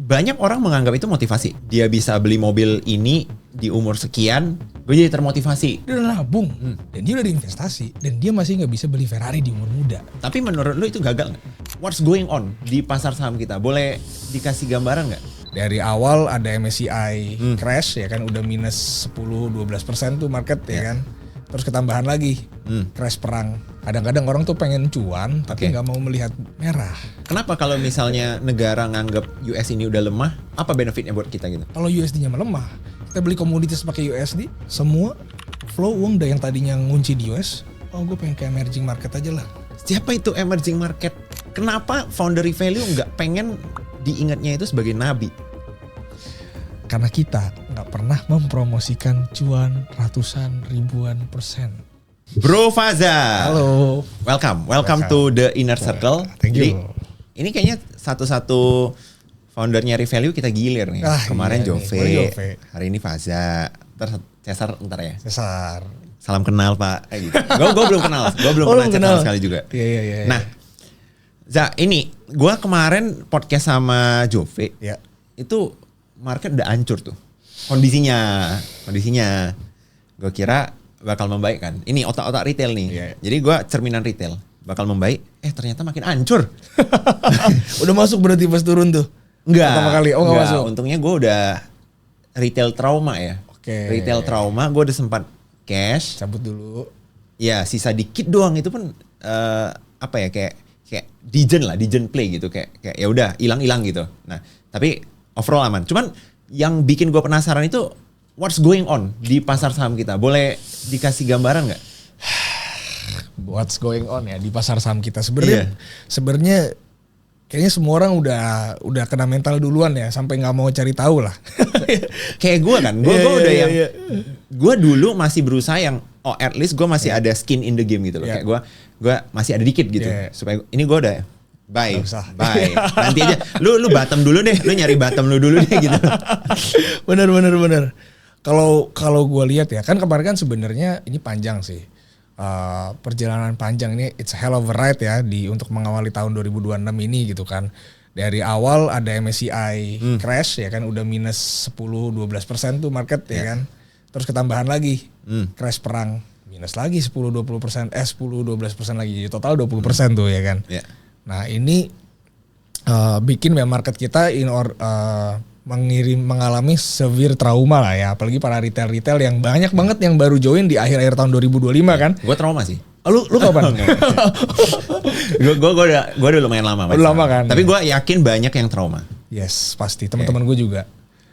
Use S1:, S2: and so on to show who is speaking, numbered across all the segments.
S1: banyak orang menganggap itu motivasi. Dia bisa beli mobil ini di umur sekian, gue jadi termotivasi.
S2: Dia udah nabung, dan dia udah diinvestasi, dan dia masih nggak bisa beli Ferrari di umur muda.
S1: Tapi menurut lu itu gagal nggak? What's going on di pasar saham kita? Boleh dikasih gambaran nggak?
S2: Dari awal ada MSCI crash ya kan, udah minus 10-12% tuh market ya kan. Terus ketambahan lagi crash perang. Kadang-kadang orang tuh pengen cuan tapi nggak mau melihat merah.
S1: Kenapa kalau misalnya negara nganggap US ini udah lemah, apa benefitnya buat kita gitu?
S2: Kalau USD-nya melemah, kita beli komoditas pakai USD, semua flow uang yang tadinya ngunci di US, gue pengen ke emerging market aja lah.
S1: Siapa itu emerging market? Kenapa Foundry Value nggak pengen diingatnya itu sebagai nabi?
S2: Karena kita nggak pernah mempromosikan cuan ratusan ribuan persen.
S1: Bro Faza.
S2: Halo.
S1: Welcome to the inner circle.
S2: Thank you.
S1: Jadi, ini kayaknya satu-satu foundernya Revalue kita gilir nih. Kemarin Jove, hari ini Faza, terus Cesar ntar ya.
S2: Cesar.
S1: Salam kenal Pak. Gitu. Gue belum kenal, gue belum pernah chat sama sekali juga.
S2: Iya.
S1: Nah, Za, ini gue kemarin podcast sama Jove, itu market udah hancur tuh. Kondisinya, gue kira bakal membaik kan. Ini otak-otak retail nih. Jadi gue cerminan retail bakal membaik. Ternyata makin hancur.
S2: Udah masuk berarti pas turun tuh?
S1: Enggak.
S2: Pertama kali. Oh enggak masuk.
S1: Untungnya gue udah retail trauma ya. Retail trauma gue udah sempat cash.
S2: Cabut dulu.
S1: Ya sisa dikit doang itu pun apa ya kayak digen play gitu kayak ya udah hilang gitu. Nah tapi overall aman. Cuman yang bikin gue penasaran itu what's going on di pasar saham kita? Boleh dikasih gambaran nggak?
S2: What's going on ya di pasar saham kita sebenarnya kayaknya semua orang udah kena mental duluan ya sampai nggak mau cari tahu lah.
S1: Kayak gue kan, gue udah yang gue dulu masih berusaha yang at least gue masih ada skin in the game gitu loh. Kayak gue masih ada dikit gitu supaya ini gue udah bye. Nanti aja lu bottom dulu deh, lu nyari bottom lu dulu deh gitu.
S2: Bener. Kalau gue lihat ya kan kemarin kan sebenarnya ini panjang sih perjalanan panjang ini, it's a hell of a ride ya untuk mengawali tahun 2026 ini gitu kan. Dari awal ada MSCI crash ya kan, udah minus 10-12% tuh market ya kan. Terus ketambahan lagi crash perang minus lagi 10-20%, 10-12% lagi, total 20% tuh ya kan. Nah ini bikin market kita mengalami severe trauma lah ya, apalagi para retail yang banyak banget yang baru join di akhir-akhir tahun 2025 kan.
S1: Gue trauma sih.
S2: Lu kapan?
S1: Gue udah lumayan lama.
S2: Udah lama kan.
S1: Tapi gue yakin banyak yang trauma.
S2: Yes pasti, teman-teman gue juga.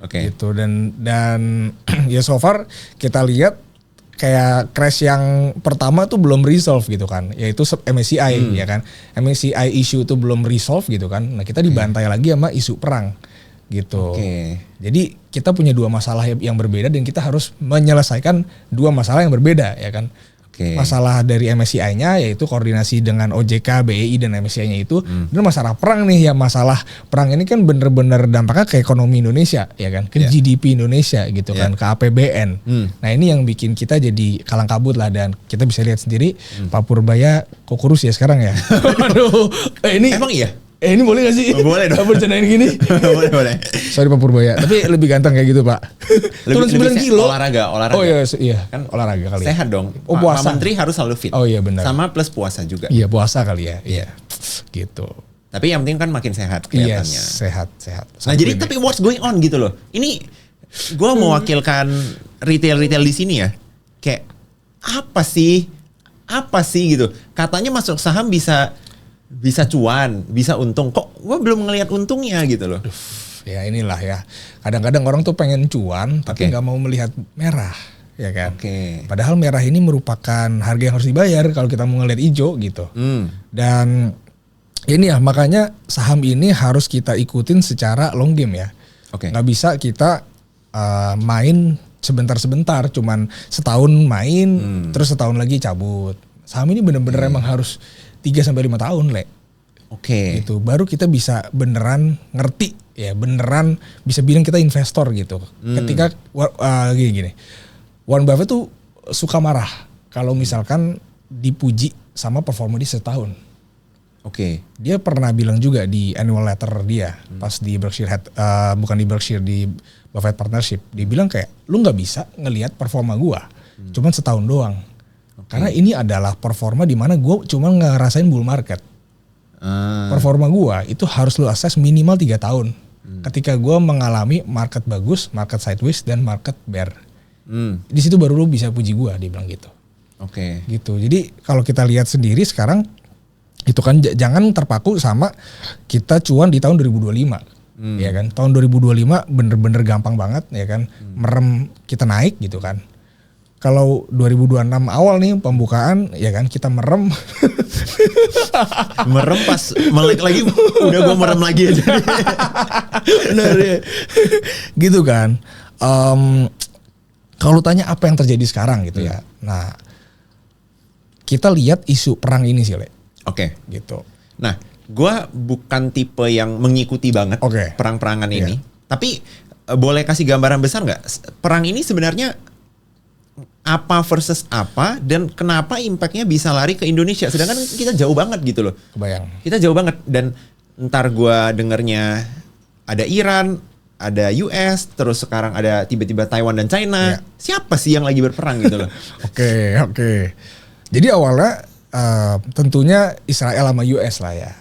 S1: Gitu
S2: dan ya so far kita lihat kayak crash yang pertama tuh belum resolve gitu kan, yaitu MSCI ya kan. MSCI issue tuh belum resolve gitu kan. Nah kita dibantai lagi sama isu perang gitu. Jadi kita punya dua masalah yang berbeda dan kita harus menyelesaikan dua masalah yang berbeda ya kan. Masalah dari MSCI-nya yaitu koordinasi dengan OJK, BEI dan MSCI-nya itu. Dan masalah perang nih ya, masalah perang ini kan bener-bener dampaknya ke ekonomi Indonesia ya kan, ke GDP Indonesia gitu kan, ke APBN. Nah ini yang bikin kita jadi kalang kabut lah, dan kita bisa lihat sendiri Pak Purbaya kok kurus ya sekarang ya. Aduh, ini
S1: emang iya?
S2: Ini boleh gak sih?
S1: Boleh dong.
S2: Bercandain gini.
S1: boleh.
S2: Sorry Pak Purbaya, tapi lebih ganteng kayak gitu Pak. Turun 9 kilo.
S1: Olahraga.
S2: Oh iya. Kan olahraga kali.
S1: Sehat dong.
S2: Oh puasa.
S1: Pak Menteri harus selalu fit.
S2: Oh iya benar.
S1: Sama plus puasa juga.
S2: Iya puasa kali ya. Iya. Gitu.
S1: Tapi yang penting kan makin sehat kelihatannya.
S2: Yes, sehat.
S1: Nah jadi tapi what's going on gitu loh. Ini gue mewakilkan retail di sini ya. Kayak apa sih gitu. Katanya masuk saham bisa cuan, bisa untung. Kok gue belum ngelihat untungnya gitu loh.
S2: Ya inilah ya. Kadang-kadang orang tuh pengen cuan tapi nggak mau melihat merah, ya kan. Padahal merah ini merupakan harga yang harus dibayar kalau kita mau ngelihat hijau gitu. Dan ini ya makanya saham ini harus kita ikutin secara long game ya. Nggak bisa kita main sebentar-sebentar, cuman setahun main, terus setahun lagi cabut. Saham ini bener-bener emang harus 3-5 tahun, Le. Gitu. Baru kita bisa beneran ngerti, ya beneran bisa bilang kita investor gitu. Ketika gini, Warren Buffett tuh suka marah kalau misalkan dipuji sama performa di setahun.
S1: Oke.
S2: Dia pernah bilang juga di annual letter dia pas di Berkshire bukan di Berkshire, di Buffett Partnership, dia bilang kayak lu nggak bisa ngelihat performa gua cuman setahun doang. Karena ini adalah performa di mana gua cuma ngerasain bull market. Performa gua itu harus lu assess minimal 3 tahun. Ketika gua mengalami market bagus, market sideways, dan market bear. Di situ baru lu bisa puji gua, dia bilang gitu.
S1: Oke.
S2: Gitu. Jadi kalau kita lihat sendiri sekarang itu kan jangan terpaku sama kita cuan di tahun 2025. Ya kan? Tahun 2025 bener-bener gampang banget ya kan. Merem kita naik gitu kan. Kalau 2026 awal nih pembukaan ya kan kita merem.
S1: Merem pas melek lagi udah gue merem lagi aja.
S2: Benar ya. Gitu kan. Kalau tanya apa yang terjadi sekarang gitu ya. Nah, kita lihat isu perang ini sih, Le.
S1: Oke.
S2: Gitu.
S1: Nah, gue bukan tipe yang mengikuti banget perang-perangan ini. Tapi boleh kasih gambaran besar nggak? Perang ini sebenarnya apa versus apa dan kenapa impactnya bisa lari ke Indonesia? Sedangkan kita jauh banget gitu loh.
S2: Kebayang.
S1: Kita jauh banget dan ntar gue dengernya ada Iran, ada US, terus sekarang ada tiba-tiba Taiwan dan China. Siapa sih yang lagi berperang gitu loh?
S2: Oke. Jadi awalnya tentunya Israel sama US lah ya.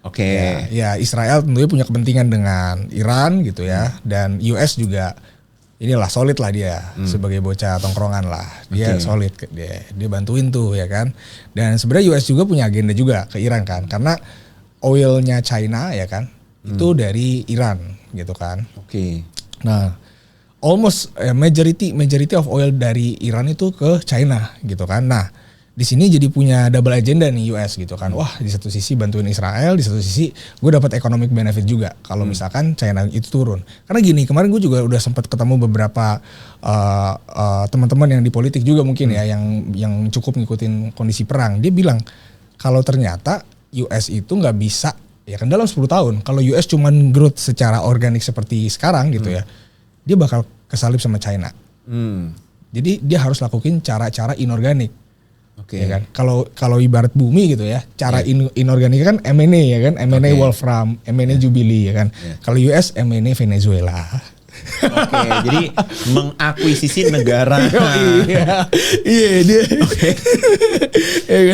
S1: Oke.
S2: Ya Israel tentunya punya kepentingan dengan Iran gitu ya. Dan US juga inilah solid lah dia sebagai bocah tongkrongan lah. Dia solid, dia bantuin tuh ya kan. Dan sebenarnya US juga punya agenda juga ke Iran kan. Karena oilnya China ya kan itu dari Iran gitu kan.
S1: Oke.
S2: Nah, almost majority of oil dari Iran itu ke China gitu kan. Nah, di sini jadi punya double agenda nih US gitu kan. Wah, di satu sisi bantuin Israel, di satu sisi gue dapat economic benefit juga kalau misalkan China itu turun. Karena gini, kemarin gue juga udah sempat ketemu beberapa teman-teman yang di politik juga mungkin ya yang cukup ngikutin kondisi perang. Dia bilang kalau ternyata US itu nggak bisa ya kan dalam 10 tahun kalau US cuman growth secara organik seperti sekarang gitu ya, dia bakal kesalip sama China. Jadi dia harus lakuin cara-cara inorganik. Ya kan, kalau ibarat bumi gitu ya, cara inorganik kan M&A ya kan, M&A Wolfram, M&A Jubilee ya kan. Kalau US M&A Venezuela.
S1: Oke, jadi mengakuisisi negara.
S2: Iya dia.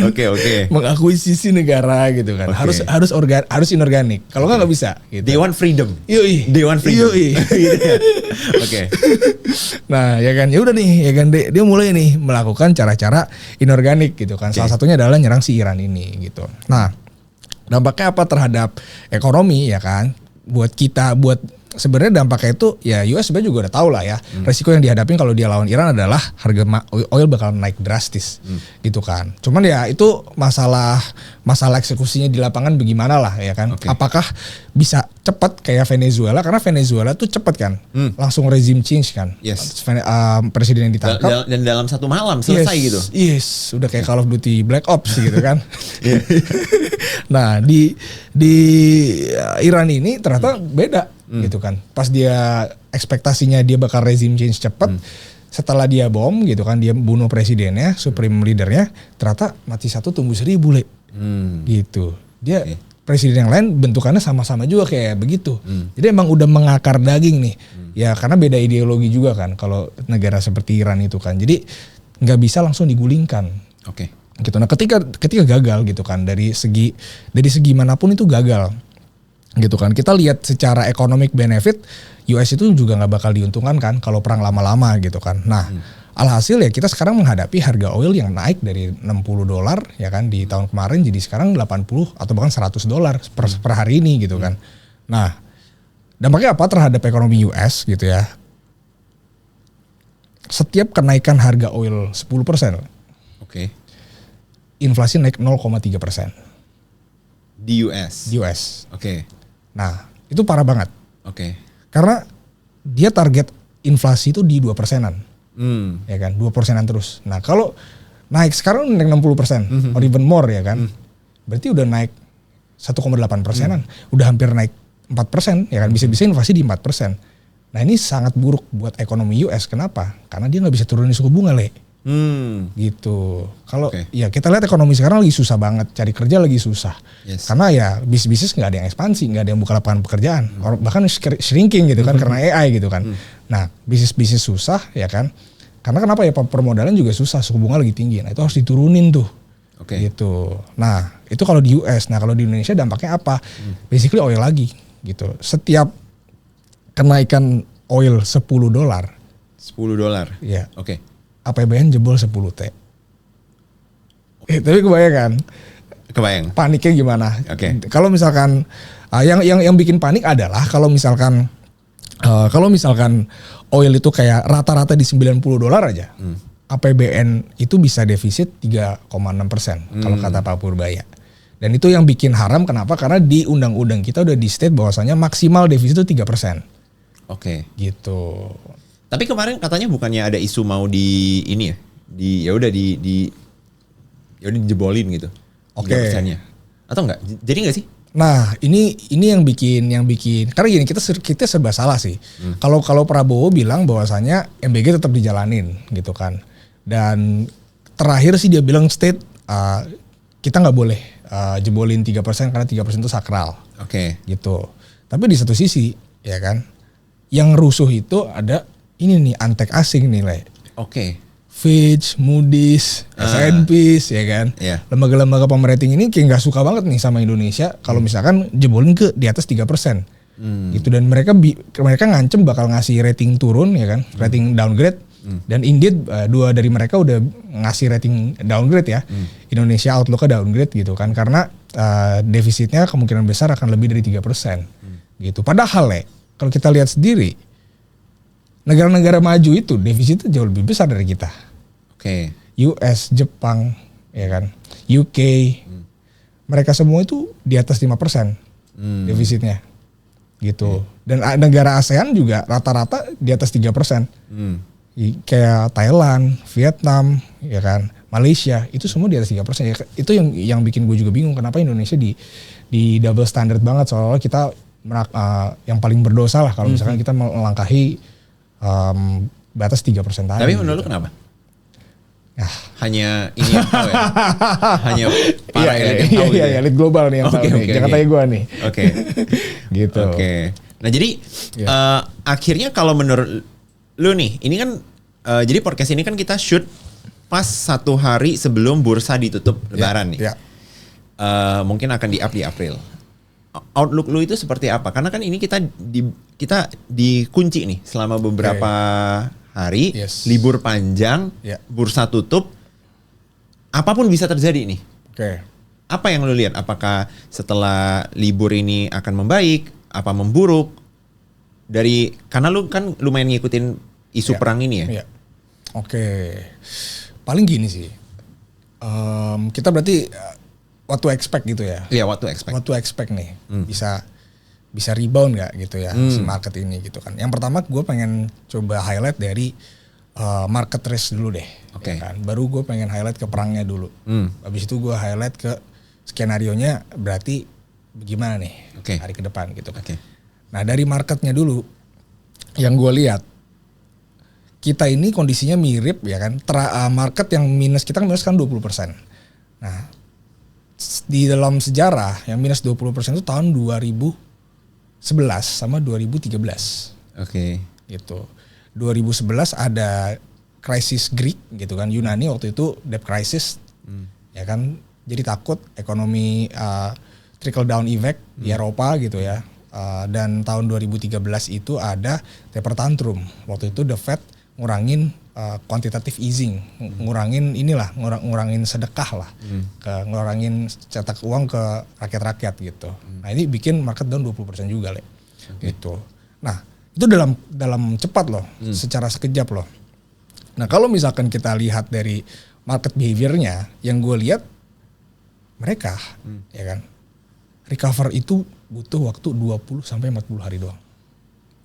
S1: Oke.
S2: Mengakuisisi negara gitu kan. Harus inorganik. Kalau nggak bisa. Gitu.
S1: They want freedom. They want freedom. Oke.
S2: Nah, ya kan, ya udah nih, ya kan dia mulai nih melakukan cara-cara inorganik gitu kan. Salah satunya adalah nyerang si Iran ini gitu. Nah, dampaknya apa terhadap ekonomi ya kan? Buat kita, sebenarnya dampaknya itu ya US sebenarnya juga udah tahu lah ya. Resiko yang dihadapin kalau dia lawan Iran adalah harga oil bakal naik drastis gitu kan. Cuman ya itu masalah eksekusinya di lapangan bagaimana lah ya kan. Apakah bisa cepat kayak Venezuela, karena Venezuela tuh cepat kan. Langsung regime change kan. Presiden yang ditangkap
S1: dan dalam satu malam selesai gitu.
S2: Yes, udah kayak Call of Duty Black Ops gitu kan. Nah, di Iran ini ternyata beda gitu kan. Pas dia ekspektasinya dia bakal regime change cepat, setelah dia bom gitu kan, dia bunuh presidennya, supreme leadernya, ternyata mati 1 tumbuh 1000 Le. Gitu. Dia presiden yang lain bentukannya sama-sama juga kayak begitu. Jadi emang udah mengakar daging nih. Ya karena beda ideologi juga kan kalau negara seperti Iran itu kan. Jadi nggak bisa langsung digulingkan. Gitu. Nah, ketika gagal gitu kan, dari segi manapun itu gagal. Gitu kan, kita lihat secara economic benefit US itu juga nggak bakal diuntungkan kan kalau perang lama-lama gitu kan. Nah, alhasil ya kita sekarang menghadapi harga oil yang naik dari $60 ya kan di tahun kemarin jadi sekarang 80 atau bahkan $100 per hari ini gitu kan. Nah, dampaknya apa terhadap ekonomi US gitu ya? Setiap kenaikan harga oil 10%, inflasi naik 0,3%.
S1: Di US.
S2: Nah, itu parah banget. Karena dia target inflasi itu di 2%-an. Ya kan, 2%-an terus. Nah, kalau naik sekarang naik 60% or even more ya kan. Berarti udah naik 1,8%-an. Udah hampir naik 4% ya kan, bisa-bisa inflasi di 4%. Nah, ini sangat buruk buat ekonomi US. Kenapa? Karena dia nggak bisa turunin suku bunga, Le. Gitu. Kalau ya kita lihat ekonomi sekarang lagi susah banget, cari kerja lagi susah. Karena ya bisnis nggak ada yang ekspansi, nggak ada yang buka lapangan pekerjaan, bahkan shrinking gitu kan karena AI gitu kan. Nah bisnis susah ya kan. Karena kenapa ya permodalan juga susah, suku bunga lagi tinggi. Nah itu harus diturunin tuh. Gitu. Nah itu kalau di US. Nah kalau di Indonesia dampaknya apa? Basically oil lagi gitu. Setiap kenaikan oil $10.
S1: $10.
S2: Iya. APBN jebol 10 T. Tapi kebayang paniknya gimana? Kalau misalkan yang bikin panik adalah kalau misalkan oil itu kayak rata-rata di $90 aja, APBN itu bisa defisit 3,6% kalau kata Pak Purbaya. Dan itu yang bikin haram, kenapa? Karena di undang-undang kita udah di state bahwasanya maksimal defisit itu 3%. Gitu.
S1: Tapi kemarin katanya bukannya ada isu mau di ini ya, dijebolin gitu. 3%-nya. Atau enggak? Jadi enggak sih?
S2: Nah, ini yang bikin karena gini kita serba salah sih. Kalau Prabowo bilang bahwasanya MBG tetap dijalanin gitu kan. Dan terakhir sih dia bilang state kita nggak boleh jebolin 3% karena 3% itu sakral. Gitu. Tapi di satu sisi ya kan, yang rusuh itu ada ini nih antek asing nilai. Fitch, Moody's, S&P ya kan. Lembaga-lembaga pemerating ini kayak nggak suka banget nih sama Indonesia kalau misalkan jebolin ke di atas 3%. Gitu, dan mereka ngancem bakal ngasih rating turun ya kan, rating downgrade. Dan indeed dua dari mereka udah ngasih rating downgrade ya. Indonesia outlook-nya downgrade gitu kan, karena defisitnya kemungkinan besar akan lebih dari 3%. Gitu. Padahal kalau kita lihat sendiri, negara-negara maju itu defisitnya jauh lebih besar dari kita. US, Jepang, ya kan, UK, mereka semua itu di atas 5% defisitnya, gitu. Dan negara ASEAN juga rata-rata di atas 3%. Kayak Thailand, Vietnam, ya kan, Malaysia itu semua di atas 3%. Ya, itu yang bikin gue juga bingung kenapa Indonesia di double standard banget, soalnya kita yang paling berdosa lah kalau misalkan kita melangkahi batas 3% tadi.
S1: Tapi menurut lu kenapa? Hanya ini yang tahu ya? Hanya para elit yang tahu gitu ya?
S2: Elit global nih yang tahu nih. Jangan tanya gue nih. Gitu.
S1: Nah jadi akhirnya kalau menurut lu nih, ini kan jadi podcast ini kan kita shoot pas 1 hari sebelum bursa ditutup Lebaran nih. Mungkin akan di-up di April. Outlook lu itu seperti apa? Karena kan ini kita dikunci nih selama beberapa hari, libur panjang, bursa tutup, apapun bisa terjadi nih. Apa yang lu lihat? Apakah setelah libur ini akan membaik? Apa memburuk? Karena lu kan lumayan ngikutin isu perang ini ya.
S2: Paling gini sih. Kita berarti what to expect gitu ya.
S1: What to expect.
S2: What to expect nih. Bisa rebound nggak gitu ya si market ini gitu kan. Yang pertama gue pengen coba highlight dari market risk dulu deh. Ya kan? Baru gue pengen highlight ke perangnya dulu. Habis itu gue highlight ke skenario-nya berarti bagaimana nih hari ke depan gitu kan. Nah dari marketnya dulu yang gue lihat, kita ini kondisinya mirip ya kan. Market yang minus kita kan minus kan 20%. Nah di dalam sejarah yang minus 20% itu tahun 2011 sama 2013. Gitu. 2011 ada krisis Greek gitu kan, Yunani waktu itu debt crisis. Ya kan, jadi takut ekonomi trickle down effect di Eropa gitu ya. Dan tahun 2013 itu ada taper tantrum. Waktu itu the Fed ngurangin quantitative easing, ngurangin sedekah lah, ngurangin cetak uang ke rakyat-rakyat gitu. Nah ini bikin market down 20% juga gitu. Nah itu dalam cepat loh, secara sekejap loh. Nah kalau misalkan kita lihat dari market behaviornya, yang gue lihat mereka ya kan recover itu butuh waktu 20 sampai 40 hari doang.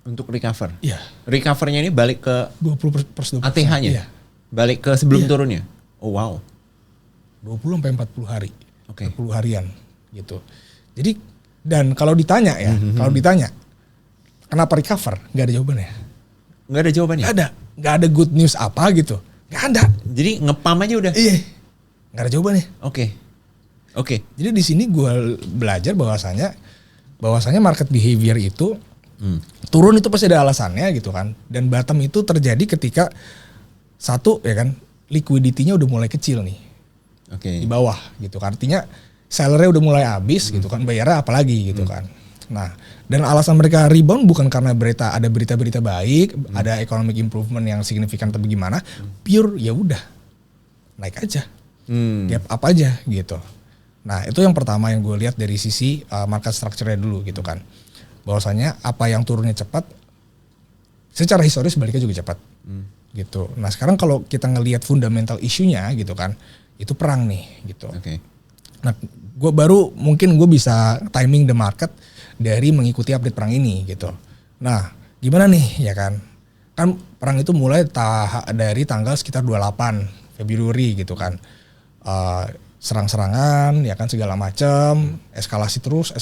S1: Untuk recover?
S2: Iya.
S1: Recovernya ini balik ke
S2: 20%.
S1: ATH-nya?
S2: Iya.
S1: Balik ke sebelum turunnya? Oh wow.
S2: 20 sampai 40 hari. 40 harian gitu. Jadi dan kalau ditanya ya, kenapa recover? Gak ada jawabannya.
S1: Gak ada jawabannya?
S2: Gak ada good news apa gitu. Nggak ada.
S1: Jadi ngepam aja udah.
S2: Iya. Nggak ada jawabannya.
S1: Oke.
S2: Jadi di sini gue belajar bahwasanya market behavior itu turun itu pasti ada alasannya gitu kan. Dan bottom itu terjadi ketika satu ya kan liquidity-nya udah mulai kecil nih.
S1: Oke.
S2: Di bawah gitu kan. Artinya sellernya udah mulai habis gitu kan, bayarnya apalagi gitu kan. Nah, dan alasan mereka rebound bukan karena ada berita-berita baik, ada economic improvement yang signifikan atau gimana, pure ya udah naik aja, gap up aja gitu. Nah, itu yang pertama yang gue lihat dari sisi market structure-nya dulu gitu kan. Bahwasanya apa yang turunnya cepat, secara historis baliknya juga cepat gitu. Nah, sekarang kalau kita ngelihat fundamental isunya gitu kan, itu perang nih gitu. Nah, mungkin gue bisa timing the market dari mengikuti update perang ini gitu. Nah, gimana nih ya kan? Kan perang itu mulai dari tanggal sekitar 28 Februari gitu kan. Serang-serangan ya kan segala macam, eskalasi terus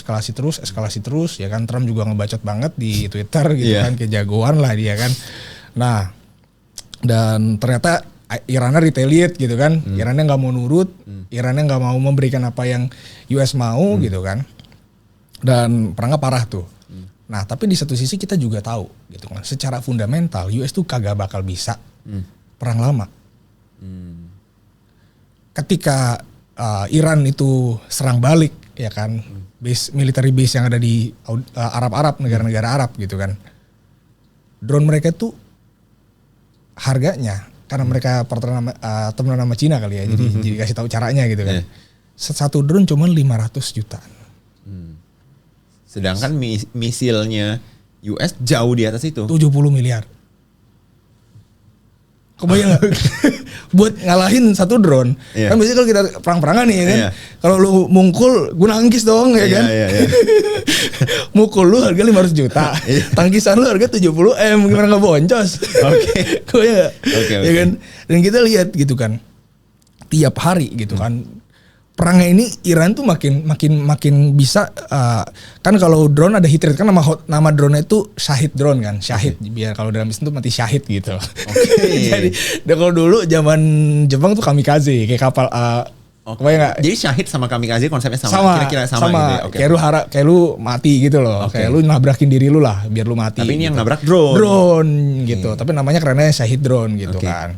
S2: ya kan. Trump juga ngebacot banget di Twitter gitu kan, kayak jagoan lah dia kan. Nah, dan ternyata Irannya retaliate gitu kan, Irannya nggak mau nurut, Irannya nggak mau memberikan apa yang US mau gitu kan, dan perangnya parah tuh. Nah tapi di satu sisi kita juga tahu gitu kan, secara fundamental US tuh kagak bakal bisa perang lama. Ketika Iran itu serang balik ya kan, military base yang ada di Arab, negara-negara Arab gitu kan, drone mereka tuh harganya karena mereka temenan sama Cina kali ya, jadi kasih tahu caranya gitu kan. Satu drone cuma 500 jutaan.
S1: Sedangkan misilnya US jauh di atas itu.
S2: 70 miliar. Kebayang gak? Buat ngalahin satu drone. Kan biasanya kalau kita perang-perangan nih ya kan. Kalau lu mungkul, gue nangkis dong ya kan. Mukul lu harga 500 juta. Tangkisan lu harga 70 M. Gimana gak boncos? Kebayang gak? Ya kan? Dan kita lihat gitu kan. Tiap hari gitu kan. Perangnya ini Iran tuh makin bisa kan kalau drone ada hit rate kan, nama drone itu Shahid drone kan, Shahid biar kalau dalam bisnis itu mati syahid gitu. Jadi kalau dulu zaman Jepang tuh kamikaze kayak kapal kebayang nggak?
S1: Jadi Shahid sama kamikaze konsepnya sama kira-kira sama gitu ya?
S2: Kayak lu mati gitu loh, kayak lu nabrakin diri lu lah biar lu mati.
S1: Tapi ini
S2: gitu.
S1: yang nabrak drone
S2: gitu, tapi namanya kerennya Shahid drone gitu kan.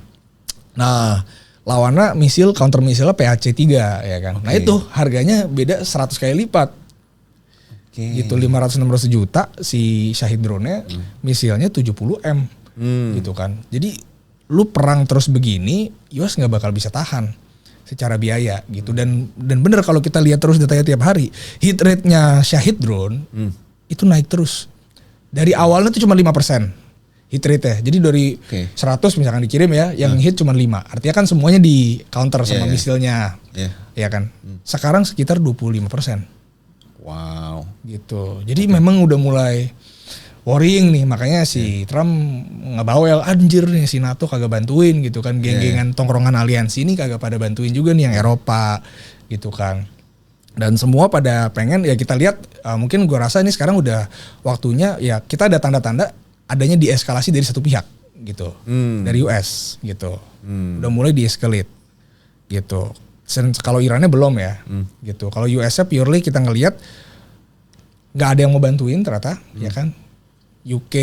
S2: Nah, lawannya counter misilnya PAC-3 ya kan. Nah itu harganya beda 100 kali lipat. Gitu 500-600 juta si Shahid drone-nya, misilnya 70 M. Gitu kan. Jadi lu perang terus begini, US nggak bakal bisa tahan secara biaya gitu. Dan bener kalau kita lihat terus datanya tiap hari, hit rate-nya Shahid drone itu naik terus. Dari awalnya tuh cuma 5%. Hit rate ya. Jadi dari 100 misalkan dikirim ya, yang hit cuma 5. Artinya kan semuanya di counter sama misilnya. Ya kan. Sekarang sekitar 25%.
S1: Wow.
S2: Gitu. Jadi memang udah mulai worrying nih. Makanya si Trump ngebawel, anjir nih si NATO kagak bantuin gitu kan. Geng-gengan tongkrongan aliansi ini kagak pada bantuin juga nih yang Eropa gitu kan. Dan semua pada pengen ya kita lihat mungkin gua rasa ini sekarang udah waktunya ya kita ada tanda-tanda adanya dieskalasi dari satu pihak gitu, dari US gitu, udah mulai diescalate gitu. Kalau Irannya belum ya, gitu. Kalau US-nya purely kita ngelihat nggak ada yang mau bantuin ternyata, ya kan? UK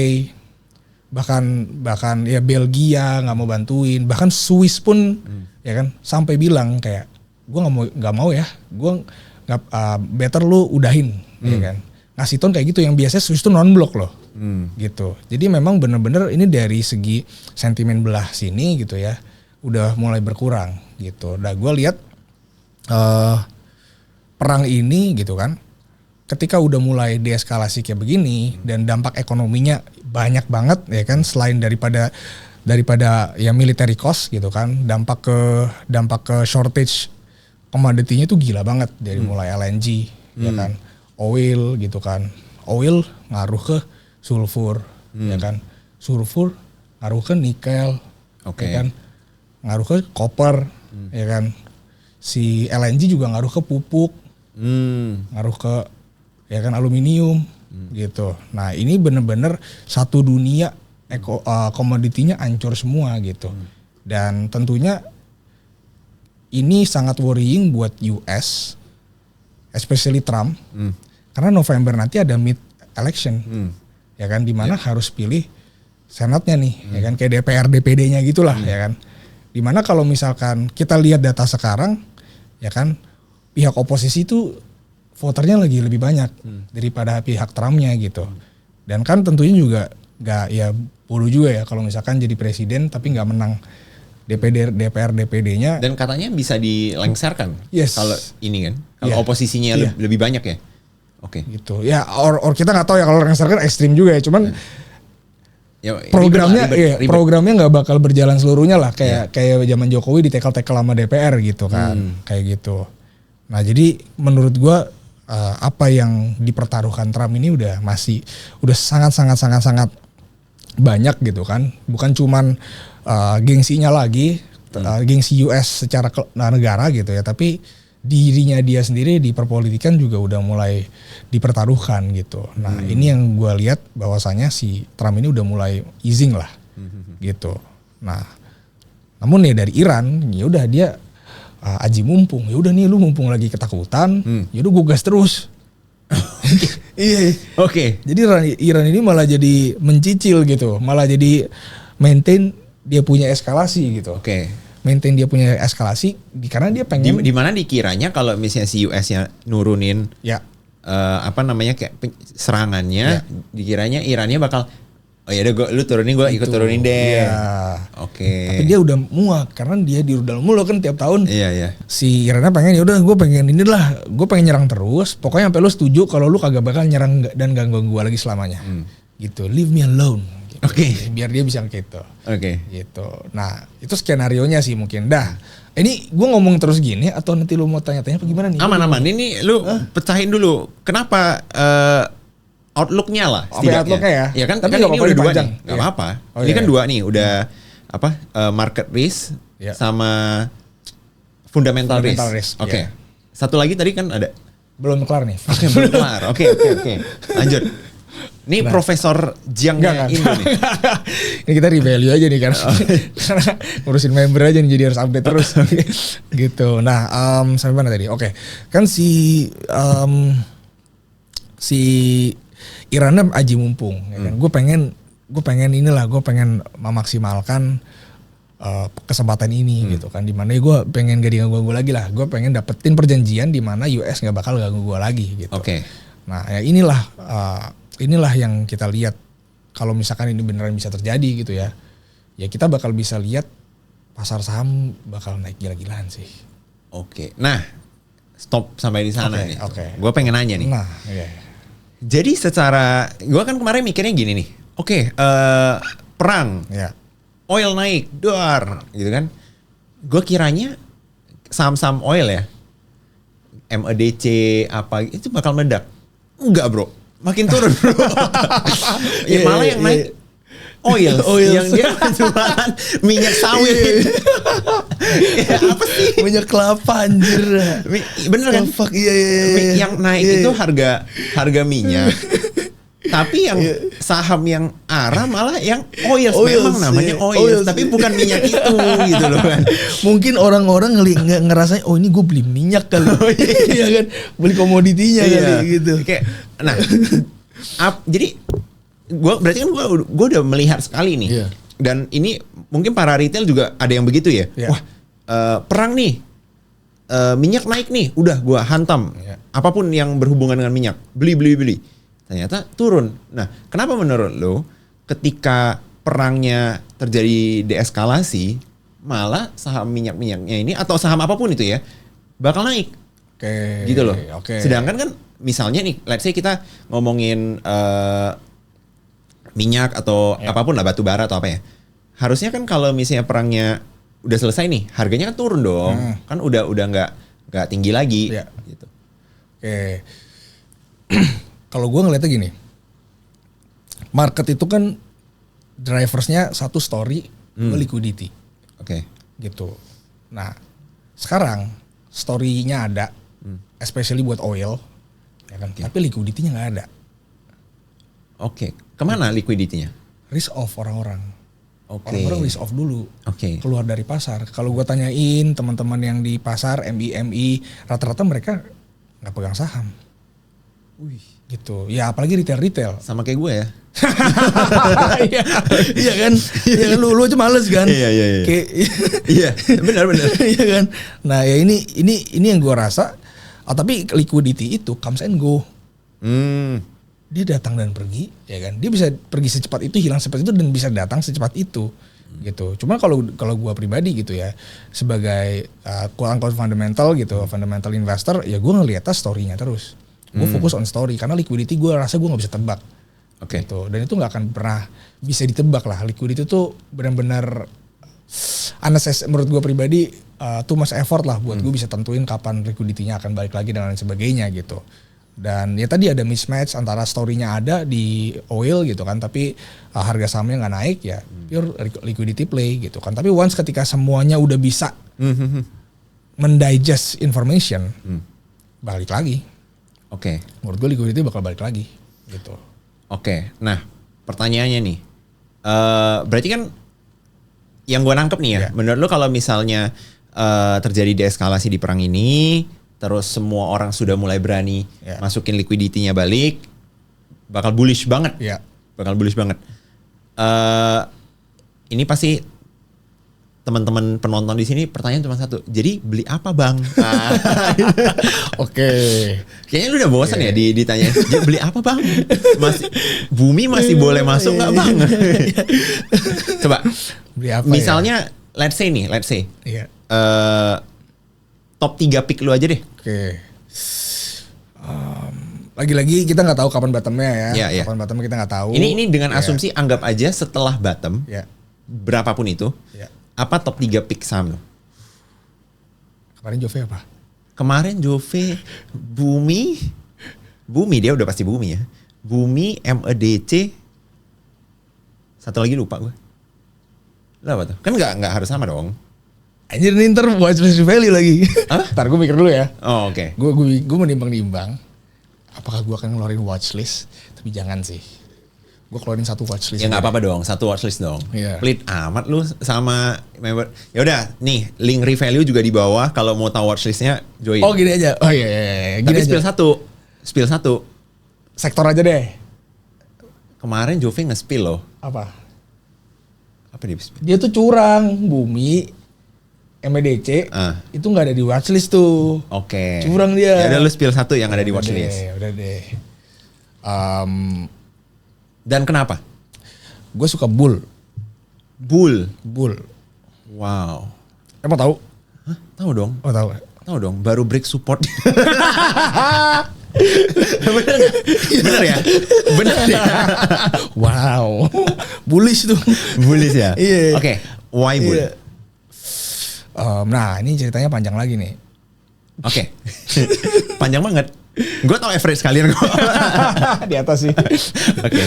S2: bahkan ya Belgia nggak mau bantuin, bahkan Swiss pun ya kan sampai bilang kayak gue nggak mau ya, gue nggak better lu udahin, ya kan? Ngasih tone kayak gitu yang biasanya Swiss tuh non-block loh. Gitu. Jadi memang bener-bener ini dari segi sentimen belah sini gitu ya, udah mulai berkurang gitu. Nah gue lihat perang ini gitu kan, ketika udah mulai deeskalasi kayak begini dan dampak ekonominya banyak banget ya kan, selain daripada ya military cost gitu kan, dampak ke shortage komoditinya tuh gila banget dari mulai LNG ya kan, oil gitu kan, oil ngaruh ke sulfur, ya kan, sulfur ngaruh ke nikel, ya kan, ngaruh ke copper, ya kan, si LNG juga ngaruh ke pupuk, ngaruh ke, ya kan, aluminium, gitu. Nah ini bener-bener satu dunia komoditinya hancur semua gitu. Dan tentunya ini sangat worrying buat US, especially Trump, karena November nanti ada mid election, ya kan, dimana harus pilih senatnya nih, ya kan, kayak DPR DPD-nya gitulah, ya kan. Dimana kalau misalkan kita lihat data sekarang, ya kan, pihak oposisi itu voternya lagi lebih banyak daripada pihak Trump-nya gitu. Dan kan tentunya juga nggak ya bodoh juga ya kalau misalkan jadi presiden tapi nggak menang DPR DPD-nya.
S1: Dan katanya bisa dilengserkan.
S2: Yes.
S1: Kalau ini kan, kalau oposisinya lebih banyak ya. Oke.
S2: Gitu. Ya, or kita nggak tahu ya kalau lengserkan ekstrim juga ya. Cuman programnya ribet. Programnya nggak bakal berjalan seluruhnya lah kayak zaman Jokowi ditekel-tekel sama DPR gitu kan. Kayak gitu. Nah, jadi menurut gua apa yang dipertaruhkan Trump ini udah sangat banyak gitu kan. Bukan cuman gengsinya lagi, gengsi US secara negara gitu ya, tapi dirinya dia sendiri di perpolitikan juga udah mulai dipertaruhkan gitu. Nah, ini yang gue lihat bahwasanya si Trump ini udah mulai easing lah gitu. Nah, namun nih dari Iran, ya udah dia aji mumpung. Ya udah nih lu mumpung lagi ketakutan, ya udah gue gas terus. Iya.
S1: Oke.
S2: Jadi Iran ini malah jadi mencicil gitu, malah jadi maintain dia punya eskalasi gitu.
S1: Oke.
S2: Maintain dia punya eskalasi karena dia pengen.
S1: Di mana dikiranya kalau misalnya si US-nya nurunin kayak serangannya, dikiranya Irannya bakal ya udah lu turunin, gue ikut turunin deh. Oke.
S2: Tapi dia udah muak karena dia di rudal mulu kan tiap tahun.
S1: Iya.
S2: Si Irannya pengen ya udah gue pengen nyerang terus. Pokoknya sampai lu setuju kalau lu kagak bakal nyerang dan ganggu gue lagi selamanya. Gitu. Leave me alone. Gitu.
S1: Oke.
S2: Biar dia bisa gitu.
S1: Oke.
S2: Gitu. Nah, itu skenarionya sih mungkin. Ini gue ngomong terus gini atau nanti lu mau tanya-tanya apa gimana nih?
S1: Aman. Ini lu pecahin dulu. Kenapa outlook-nya lah
S2: setidaknya.
S1: Ya kan,
S2: tapi
S1: ini udah dua nih. Gak
S2: iya.
S1: apa-apa. Ini kan dua nih, udah market risk sama fundamental risk. Oke. Satu lagi tadi kan ada.
S2: Belum kelar nih.
S1: Oke, belum kelar. Oke. Lanjut. Ini Profesor Jiangnya Indo nih.
S2: Ini kita revalue aja nih kan. Karena ngurusin member aja nih, jadi harus update terus. Gitu. Nah, sampai mana tadi? Oke. Kan si Irannya aji mumpung, ya kan? Gue pengen memaksimalkan kesempatan ini gitu kan, dimana gue pengen gak diganggu lagi lah, gue pengen dapetin perjanjian di mana US nggak bakal ganggu gue lagi gitu.
S1: Oke.
S2: Nah, ya inilah yang kita lihat kalau misalkan ini beneran bisa terjadi gitu ya kita bakal bisa lihat pasar saham bakal naik gila-gilaan sih.
S1: Oke. Nah, stop sampai di sana nih.
S2: Oke.
S1: Gue pengen nanya nih.
S2: Nah,
S1: jadi gue kan kemarin mikirnya gini nih. Oke, perang, oil naik, dolar, gitu kan. Gue kiranya saham-saham oil ya, MADC apa itu bakal meledak. Enggak bro, makin turun bro. Malah yang naik oil yang dia jualan minyak sawit. Apa sih?
S2: Minyak kelapa anjir.
S1: Bener kan?
S2: Iya.
S1: Yang naik itu harga minyak. Tapi yang saham yang arah malah yang oil. Memang namanya oil, tapi bukan minyak itu gitu loh kan.
S2: Mungkin orang-orang ngerasain ini gue beli minyak kali. Iya kan, beli komoditinya kali gitu.
S1: Nah, jadi berarti kan gue udah melihat sekali nih. Dan ini mungkin para retail juga ada yang begitu ya. Wah, perang nih, minyak naik nih, udah gue hantam. Apapun yang berhubungan dengan minyak, beli. Ternyata turun. Nah, kenapa menurut lo ketika perangnya terjadi deeskalasi, malah saham minyak-minyaknya ini atau saham apapun itu ya bakal naik? Gitu loh. Sedangkan kan misalnya nih, let's say kita ngomongin minyak atau apapun lah, batu bara atau apa ya. Harusnya kan kalau misalnya perangnya udah selesai nih, harganya kan turun dong. Kan udah nggak tinggi lagi gitu.
S2: Kalau gue ngeliatnya gini, market itu kan driversnya satu story, liquidity. Gitu. Nah, sekarang story-nya ada, especially buat oil, ya kan? Tapi liquidity-nya nggak ada.
S1: Kemana liquidity-nya?
S2: Risk off orang-orang. Orang-orang risk off dulu,
S1: Oke.
S2: keluar dari pasar. Kalau gue tanyain teman-teman yang di pasar MI, rata-rata mereka nggak pegang saham.
S1: Wih.
S2: Gitu. Ya apalagi retail.
S1: Sama kayak gue ya.
S2: Iya kan? Iya kan lu aja males kan?
S1: Iya. Iya, benar.
S2: Iya kan? Nah, ya ini yang gue rasa. Tapi liquidity itu comes and go. Dia datang dan pergi, ya kan? Dia bisa pergi secepat itu, hilang secepat itu, dan bisa datang secepat itu, gitu. Cuma kalau gue pribadi gitu ya, sebagai quote-unquote fundamental gitu, fundamental investor, ya gue ngeliatnya story-nya terus. Gue fokus on story, karena liquidity gue rasa gue nggak bisa tebak.
S1: Oke.
S2: Gitu. Dan itu nggak akan pernah bisa ditebak lah. Liquidity itu benar-benar menurut gue pribadi too much effort lah buat gue bisa tentuin kapan liquidity-nya akan balik lagi dan lain sebagainya gitu. Dan ya tadi ada mismatch antara story-nya ada di oil gitu kan, tapi harga sahamnya nggak naik, ya pure liquidity play gitu kan. Tapi once ketika semuanya udah bisa mendigest information, balik lagi.
S1: Oke.
S2: Menurut gue liquidity bakal balik lagi gitu.
S1: Oke. Nah, pertanyaannya nih, berarti kan yang gue nangkep nih ya, menurut lo kalau misalnya terjadi deeskalasi di perang ini, terus semua orang sudah mulai berani masukin liquidity-nya balik, bakal bullish banget.
S2: Iya.
S1: Bakal bullish banget. Ini pasti teman-teman penonton di sini pertanyaan cuma satu. Jadi beli apa bang?
S2: Oke.
S1: Kayaknya lu udah bosan ya ditanya. Jadi beli apa bang? Bumi masih boleh masuk nggak bang? Coba.
S2: Beli apa?
S1: Misalnya, let's say.
S2: Iya.
S1: Top 3 pick lu aja deh.
S2: Oke. Lagi-lagi kita nggak tahu kapan bottomnya ya.
S1: Iya.
S2: Kapan bottomnya kita nggak tahu.
S1: Ini dengan asumsi anggap aja setelah bottom, berapapun itu, apa top 3 pick saham lu?
S2: Kemarin Jove apa?
S1: Kemarin Jove, Bumi dia udah pasti Bumi ya. Bumi, MEDC, satu lagi lupa gue. Lah apa tuh? Kan nggak harus sama dong.
S2: Anjir nih ntar watchlist value lagi. Ntar gue mikir dulu ya.
S1: Oh oke.
S2: Gue menimbang-nimbang. Apakah gue akan ngeluarin watchlist? Tapi jangan sih. Gue keluarin satu watchlist.
S1: Ya nggak apa-apa dong, satu watchlist dong.
S2: Iya.
S1: Pelit amat lu sama member. Ya udah, nih link revalue juga di bawah. Kalau mau tahu watchlistnya join.
S2: Oh gini aja. Oh iya.
S1: Tapi
S2: Gini
S1: spill satu.
S2: Sektor aja deh.
S1: Kemarin Jove nge-spill loh.
S2: Apa
S1: Dia spill?
S2: dia tuh curang. Bumi MEDC itu nggak ada di watchlist tuh.
S1: Oke.
S2: Curang dia.
S1: Ya udah lu spill satu yang ada di watchlist.
S2: Udah deh.
S1: Dan kenapa?
S2: Gue suka bull.
S1: Wow.
S2: Emang tahu?
S1: Hah? Tahu dong.
S2: Oh tahu.
S1: Tahu dong. Baru break support. Bener ya?
S2: Wow. Bullish tuh.
S1: Bullish ya?
S2: Iya.
S1: Oke. Why bull?
S2: Iya. Nah ini ceritanya panjang lagi nih.
S1: Oke. Panjang banget. Gue tau average sekalian kok.
S2: Di atas sih.
S1: Oke.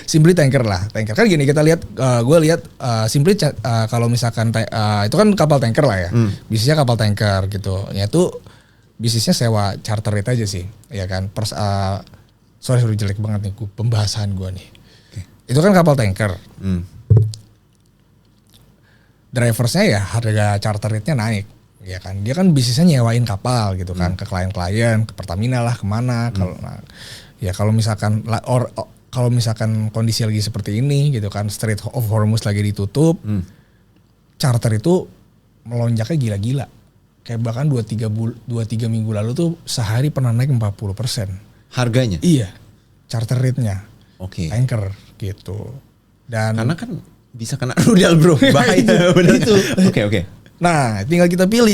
S2: Simply tanker lah. Tanker kan gini, kita lihat, gue lihat Simply kalau misalkan itu kan kapal tanker lah ya. Bisnisnya kapal tanker gitu. Ya itu bisnisnya sewa charter rate aja sih. Ya kan. Sorry jelek banget nih pembahasan gue nih. Okay. Itu kan kapal tanker. Driversnya ya harga charter rate-nya naik. Ya kan, dia kan bisnisnya nyewain kapal gitu kan ke klien-klien, ke Pertamina lah, kemana. Kalau misalkan kalau misalkan kondisi lagi seperti ini gitu kan, Strait of Hormuz lagi ditutup, charter itu melonjaknya gila-gila. Kayak bahkan 2-3 minggu lalu tuh sehari pernah naik 40%. Harganya? Iya, charter rate-nya.
S1: Oke.
S2: Tanker gitu. Dan
S1: karena kan bisa kena rudal bro, bahaya. Bener itu. Oke.
S2: Nah, tinggal kita pilih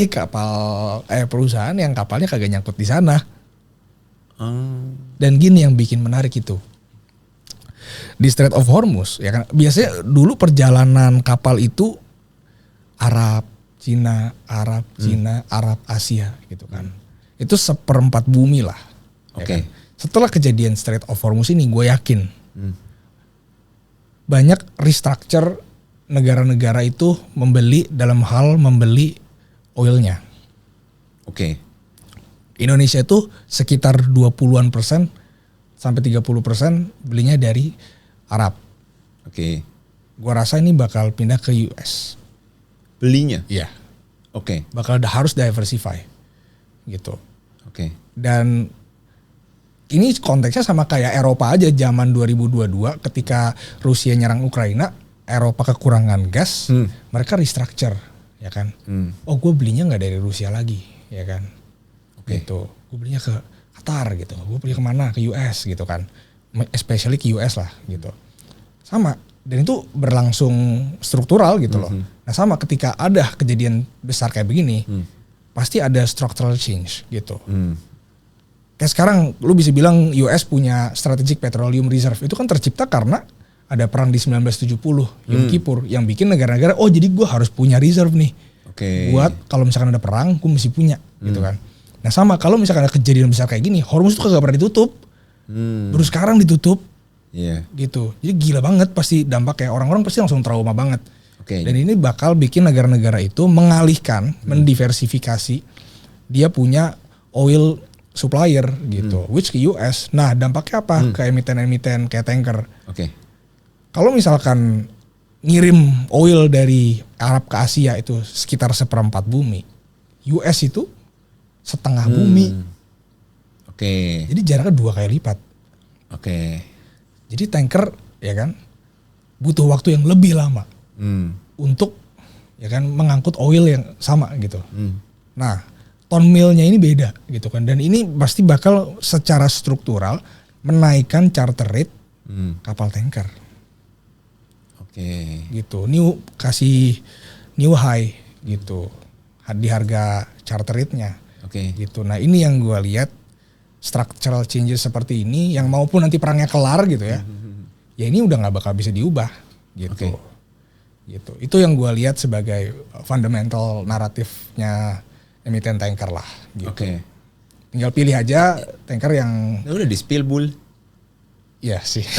S2: perusahaan yang kapalnya kagak nyangkut di sana. Dan gini yang bikin menarik itu. Di Strait of Hormuz, ya kan biasanya dulu perjalanan kapal itu Arab, Cina, Arab, Asia gitu kan. Itu 1/4 bumi lah.
S1: Oke.
S2: Ya kan? Setelah kejadian Strait of Hormuz ini gue yakin banyak restructure negara-negara itu membeli oilnya. Oke. Indonesia itu sekitar 20% sampai 30% belinya dari Arab.
S1: Oke.
S2: Gua rasa ini bakal pindah ke US.
S1: Belinya?
S2: Iya.
S1: Oke.
S2: Bakal harus diversify gitu.
S1: Oke.
S2: Dan ini konteksnya sama kayak Eropa aja zaman 2022 ketika Rusia nyerang Ukraina, Eropa kekurangan gas, mereka restructure, ya kan? Oh, gue belinya nggak dari Rusia lagi, ya kan? Gitu. Gue belinya ke Qatar gitu, gue beli kemana? Ke US gitu kan? Especially ke US lah gitu. Sama. Dan itu berlangsung struktural gitu loh. Nah sama ketika ada kejadian besar kayak begini, pasti ada structural change gitu. Kayak sekarang lu bisa bilang US punya strategic petroleum reserve. Itu kan tercipta karena ada perang di 1970 Yom Kippur yang bikin negara-negara, oh jadi gue harus punya reserve nih. Buat kalau misalkan ada perang, gue mesti punya gitu kan. Nah sama kalau misalkan ada kejadian besar kayak gini, Hormuz tuh kagak pernah ditutup. Baru sekarang ditutup. Gitu. Jadi gila banget pasti dampaknya. Orang-orang pasti langsung trauma banget. Dan ini bakal bikin negara-negara itu mengalihkan, mendiversifikasi. Dia punya oil supplier gitu, which ke US. Nah dampaknya apa? Ke emiten-emiten kayak tanker. Kalau misalkan ngirim oil dari Arab ke Asia itu sekitar 1/4 bumi. US itu setengah bumi. Jadi jaraknya 2 kali lipat. Jadi tanker ya kan butuh waktu yang lebih lama untuk ya kan mengangkut oil yang sama gitu. Nah ton milnya ini beda gitu kan, dan ini pasti bakal secara struktural menaikkan charter rate kapal tanker. Gitu, kasih new high gitu di harga charter rate-nya. Gitu. Nah ini yang gue lihat. Structural changes seperti ini yang maupun nanti perangnya kelar gitu ya. Ya ini udah nggak bakal bisa diubah gitu. Gitu. Itu yang gue lihat sebagai fundamental naratifnya emiten tanker lah gitu. Tinggal pilih aja tanker yang
S1: udah di spill bull.
S2: Iya sih.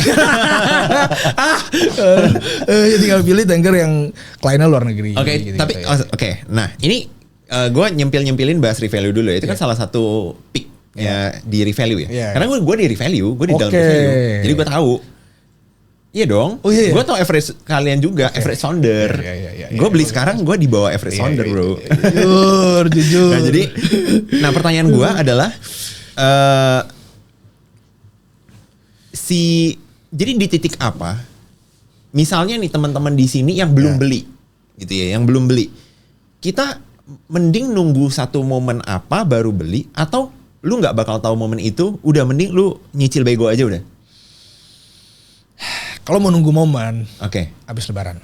S2: Tinggal pilih tanker yang kliennya luar negeri.
S1: Gitu, tapi ya. Nah ini gue nyempilin bahas revalue dulu ya. Itu kan salah satu pick ya di revalue ya. Karena gue di revalue, gue di dalam revalue. Jadi gue tahu. Iya dong. Gue tau average kalian juga, average sounder. Gue beli sekarang gue di bawah average sounder, bro.
S2: Jujur.
S1: Nah, pertanyaan gue adalah jadi di titik apa? Misalnya nih teman-teman di sini yang belum beli, gitu ya, yang belum beli. Kita mending nunggu satu momen apa baru beli, atau lu nggak bakal tahu momen itu, udah mending lu nyicil bego aja udah.
S2: Kalau mau nunggu momen, abis lebaran.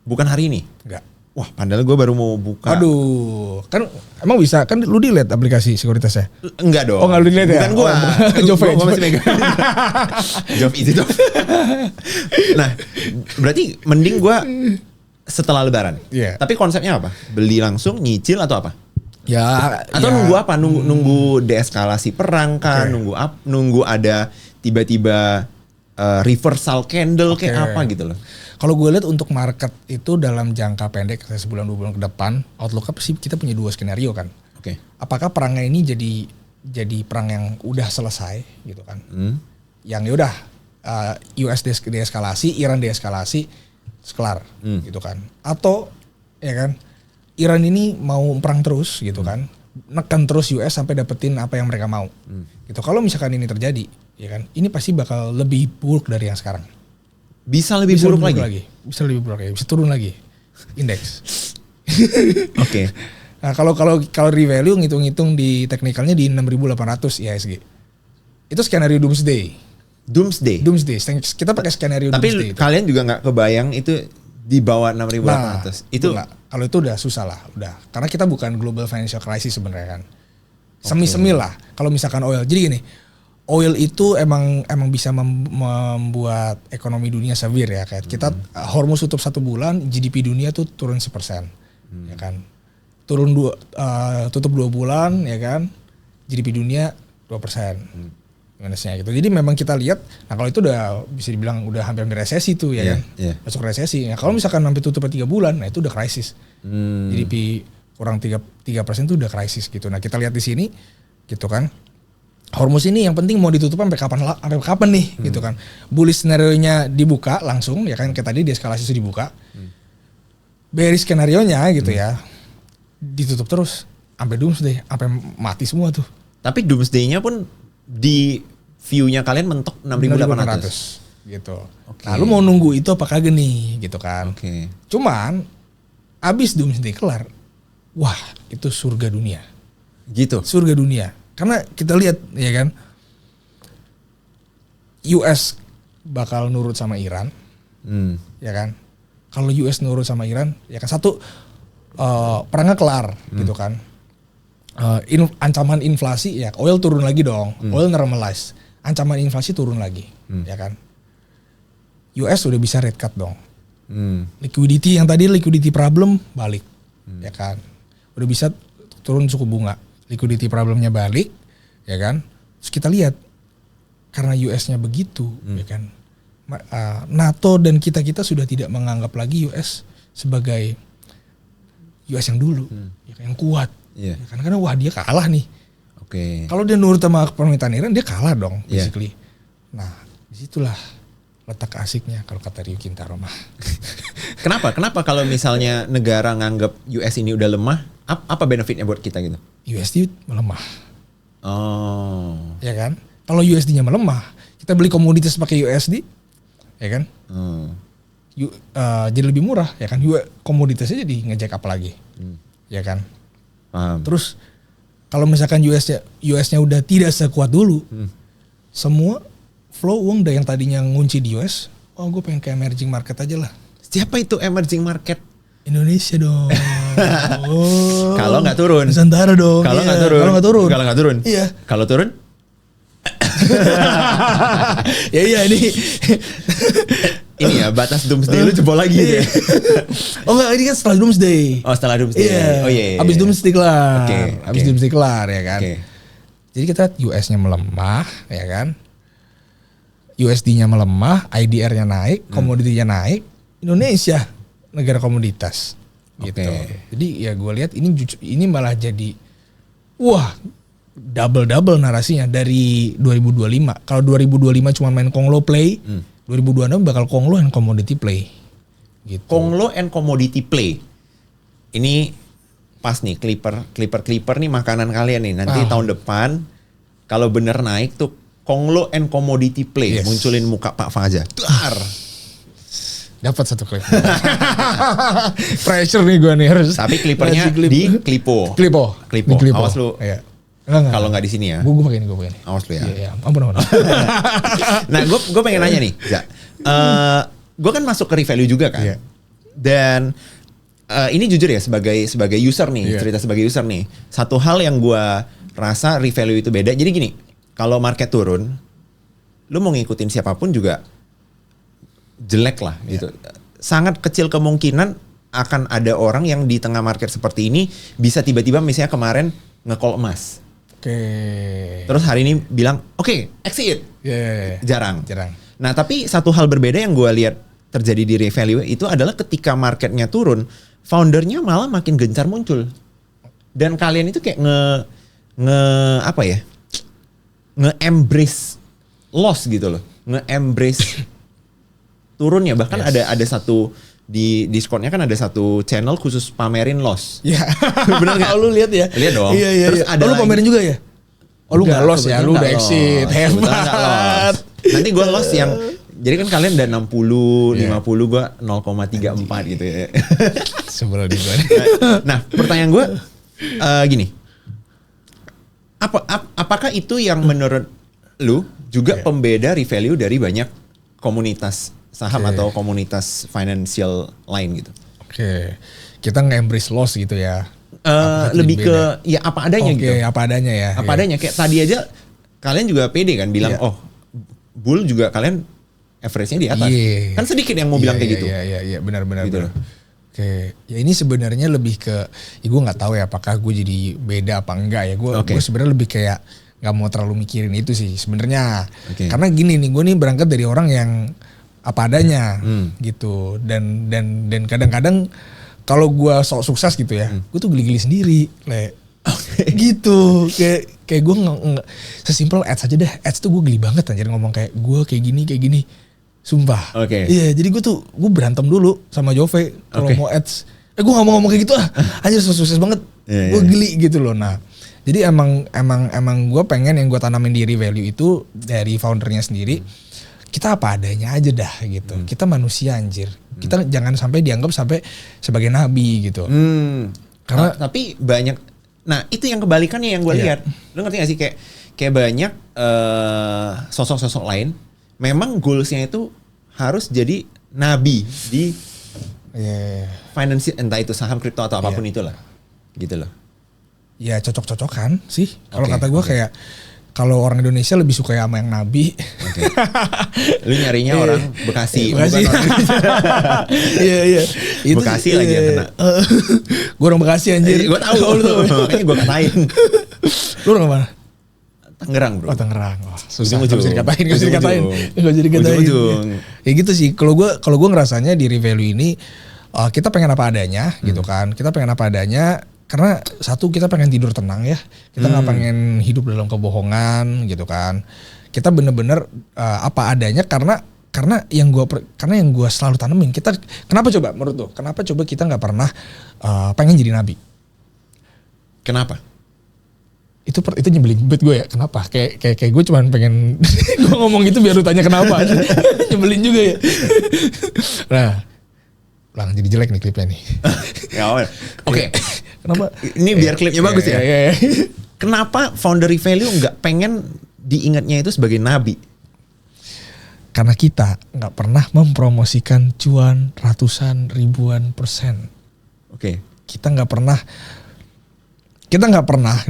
S1: Bukan hari ini?
S2: Enggak.
S1: Wah, padahal gue baru mau buka.
S2: Aduh, kan emang bisa, kan lu delete aplikasi sekuritasnya?
S1: Enggak dong.
S2: Oh nggak lu delete ya?
S1: Bukan gue. Jove masih megang. Jove easy tuh. Nah, berarti mending gue setelah lebaran. Tapi konsepnya apa? Beli langsung, nyicil atau apa? Atau nunggu apa? Nunggu deeskalasi perang kan? Nunggu ada tiba-tiba reversal candle kayak apa gitu loh.
S2: Kalau gue lihat untuk market itu dalam jangka pendek, sebulan 2 bulan ke depan, outlook-nya pasti kita punya 2 skenario kan. Apakah perangnya ini jadi perang yang udah selesai gitu kan? Yang ya udah US deeskalasi, Iran deeskalasi, kelar gitu kan? Atau ya kan? Iran ini mau perang terus gitu kan, nekan terus US sampai dapetin apa yang mereka mau. Gitu. Kalau misalkan ini terjadi, ya kan, ini pasti bakal lebih buruk dari yang sekarang.
S1: Bisa lebih buruk lagi.
S2: Bisa lebih buruk lagi, bisa turun lagi indeks. Nah, kalau revalue ngitung-ngitung di teknikalnya di 6.800 IHSG. Itu skenario doomsday. Doomsday. Kita pakai skenario doomsday.
S1: Tapi kalian juga nggak kebayang itu di bawah 6.800. Itu
S2: kalau itu udah susah lah, udah. Karena kita bukan global financial crisis sebenarnya kan. Semi-semi lah kalau misalkan oil. Jadi gini, oil itu emang bisa membuat ekonomi dunia severe ya, kayak kita Hormuz tutup 1 bulan, GDP dunia tuh turun 1%. Ya kan. Tutup 2 bulan ya kan. GDP dunia 2%. Minusnya gitu. Jadi memang kita lihat, nah kalau itu udah bisa dibilang udah hampir resesi tuh ya kan. Masuk resesi. Nah, kalau misalkan sampai tutup 3 bulan, nah itu udah krisis. GDP kurang 3% itu udah krisis gitu. Nah, kita lihat di sini gitu kan. Hormuz ini yang penting mau ditutup sampai kapan nih gitu kan. Bullish skenario-nya dibuka langsung ya kan, kayak tadi deeskalasi itu dibuka. Bearish skenario-nya gitu ya ditutup terus sampai doomsday, sampai mati semua tuh.
S1: Tapi doomsday-nya pun di view-nya kalian mentok 6.800
S2: gitu.
S1: Okay.
S2: Nah, lu mau nunggu itu apa kagak nih gitu kan.
S1: Okay.
S2: Cuman abis doomsday kelar, wah itu surga dunia.
S1: Gitu.
S2: Surga dunia. Karena kita lihat ya kan, US bakal nurut sama Iran, ya kan. Kalau US nurut sama Iran, ya kan satu perangnya kelar, gitu kan. Ancaman inflasi ya, oil turun lagi dong, oil normalize, ancaman inflasi turun lagi, ya kan. US udah bisa rate cut dong, liquidity yang tadi liquidity problem balik, ya kan. Udah bisa turun suku bunga. Liquidity problemnya balik, ya kan. Terus kita lihat karena US-nya begitu, ya kan. NATO dan kita sudah tidak menganggap lagi US sebagai US yang dulu, ya kan, yang kuat.
S1: Yeah.
S2: Ya kan, karena wah dia kalah nih.
S1: Oke. Okay.
S2: Kalau dia nurut sama permintaan Iran, dia kalah dong, basically. Nah, disitulah letak asiknya kalau kata Ryu Kintaro mah.
S1: Kenapa kalau misalnya negara nganggap US ini udah lemah, apa benefitnya buat kita gitu?
S2: USD melemah.
S1: Oh.
S2: Ya kan? Kalau USD-nya melemah, kita beli komoditas pakai USD, ya kan? Jadi lebih murah, ya kan? Komoditasnya jadi ngejack up lagi, ya kan?
S1: Paham.
S2: Terus kalau misalkan US-nya udah tidak sekuat dulu, semua flow uang yang tadinya ngunci di US, oh gue pengen ke emerging market aja lah.
S1: Siapa itu emerging market?
S2: Indonesia dong. Oh,
S1: kalau nggak turun.
S2: Nusantara dong.
S1: Kalau nggak
S2: turun.
S1: Kalau nggak turun.
S2: Iya.
S1: Kalau turun?
S2: Ya iya ini.
S1: Ini ya batas doomsday lu jebol lagi gitu ya.
S2: Oh enggak, ini kan setelah doomsday.
S1: Oh setelah doomsday.
S2: Iya.
S1: Oh iya.
S2: Abis doomsday kelar.
S1: Oke.
S2: Abis doomsday kelar ya kan.
S1: Okay.
S2: Jadi kita US-nya melemah ya kan. USD-nya melemah, IDR-nya naik, komoditinya naik. Indonesia negara komoditas gitu. Jadi ya gue lihat ini malah jadi wah double narasinya dari 2025. Kalau 2025 cuma main Konglo play, 2026 bakal Konglo and commodity play. Gitu.
S1: Konglo and commodity play. Ini pas nih Clipper nih makanan kalian nih. Nanti tahun depan kalau bener naik tuh Konglo and commodity play. Yes. Munculin muka Pak Fajar. Dar.
S2: Dapat satu klip. Pressure nih gue nih harus.
S1: Tapi Clippernya di Clipo. Awas lu.
S2: Iya.
S1: Kalau nggak di sini ya.
S2: Gue pakai ini.
S1: Awas lu ya.
S2: Iya. Ampun.
S1: Nah, gue pengen nanya nih, gue kan masuk ke Revalue juga kan. Dan ini jujur ya sebagai user nih, cerita sebagai user nih. Satu hal yang gue rasa Revalue itu beda. Jadi gini, kalau market turun, lu mau ngikutin siapapun juga jelek lah gitu. Sangat kecil kemungkinan akan ada orang yang di tengah market seperti ini bisa tiba-tiba misalnya kemarin nge-call emas. Terus hari ini bilang, oke, exit. Jarang. Nah, tapi satu hal berbeda yang gue lihat terjadi di Revalue itu adalah ketika marketnya turun, foundernya malah makin gencar muncul. Dan kalian itu kayak nge-embrace loss gitu loh. Nge-embrace turunnya. Bahkan ada satu di Discordnya kan ada satu channel khusus pamerin loss.
S2: Iya.
S1: Bener nggak?
S2: Oh, lu lihat ya?
S1: Lihat dong.
S2: Iya.
S1: Terus ada
S2: lu pamerin juga ya? Oh, lu nggak loss ya? Lu udah exit. Hebat.
S1: Nanti gue loss yang jadi kan kalian udah 60, 50, gue 0,34 gitu ya.
S2: Sebelum di gue.
S1: Nah, pertanyaan gue gini. Apakah itu yang menurut lu juga pembeda Revalue dari banyak komunitas saham atau komunitas financial lain gitu?
S2: Kita nge-embrace loss gitu ya.
S1: Lebih ke ya apa adanya gitu.
S2: Apa adanya ya.
S1: Apa adanya, kayak tadi aja kalian juga pede kan bilang bull juga kalian average-nya di atas. Kan sedikit yang mau bilang kayak gitu.
S2: Iya, benar
S1: gitu.
S2: Ya ini sebenarnya lebih ke gue nggak tahu ya apakah gue jadi beda apa enggak ya. Gue sebenarnya lebih kayak nggak mau terlalu mikirin itu sih sebenarnya. Karena gini nih, gue nih berangkat dari orang yang apa adanya gitu. Dan kadang-kadang kalau gue sok sukses gitu ya, gue tuh geli-geli sendiri. Gitu. Kayak gue nggak sesimpel ads aja deh. Ads tuh gue geli banget anjir ngomong kayak gue kayak gini. Sumpah.
S1: Oke.
S2: Iya, jadi gue berantem dulu sama Jove kalau
S1: Oke.
S2: mau ads. Gue gak mau ngomong kayak gitu anjir sukses banget.
S1: Iya,
S2: Gue
S1: iya.
S2: geli gitu loh. Nah, jadi emang gue pengen yang gue tanamin di Revalue itu dari foundernya sendiri. Kita apa adanya aja dah gitu. Kita manusia anjir. Kita jangan sampai dianggap sampai sebagai nabi gitu. Karena
S1: tapi banyak, nah itu yang kebalikannya yang gue
S2: Iya.
S1: lihat. Lu ngerti gak sih kayak banyak sosok-sosok lain memang goalsnya itu harus jadi nabi di finance, entah itu saham, kripto atau apapun itulah, gitu loh.
S2: ya cocok-cocokan sih. Kalau
S1: Oke,
S2: kata gue kayak kalau orang Indonesia lebih suka sama yang nabi.
S1: Oke. Lu nyarinya orang Bekasi,
S2: Bekasi.
S1: bukan orang
S2: Iya. Itu
S1: Bekasi
S2: sih,
S1: lagi yang kena.
S2: Gue orang Bekasi anjir.
S1: Gue tahu,
S2: Oh, lu tahu.
S1: makanya gue katain.
S2: Lu orang mana?
S1: Tangerang bro.
S2: Oh Tangerang. Wah, susah.
S1: Ujung-ujung.
S2: Gak bisa dikatain.
S1: Ujung-ujung.
S2: Gak bisa dikatain.
S1: Ujung-ujung.
S2: Ya gitu sih. Kalau gue ngerasanya di Revalue ini kita pengen apa adanya gitu kan. Kita pengen apa adanya karena satu kita pengen tidur tenang ya. Kita nggak pengen hidup dalam kebohongan gitu kan. Kita bener-bener apa adanya karena yang gue selalu tanemin. Kita kenapa coba menurut lo? Kenapa coba kita nggak pernah pengen jadi nabi?
S1: Kenapa?
S2: Itu nyebelin banget gue ya. Kenapa? Kayak gue cuman pengen gue ngomong itu biar lu tanya kenapa. Nyebelin juga ya. Nah, lang jadi jelek nih klipnya nih.
S1: Oke.
S2: Kenapa?
S1: Ini biar klipnya bagus ya.
S2: Iya.
S1: Kenapa founder Revalue nggak pengen diingatnya itu sebagai nabi?
S2: Karena kita nggak pernah mempromosikan cuan ratusan ribuan %.
S1: Oke.
S2: Kita nggak pernah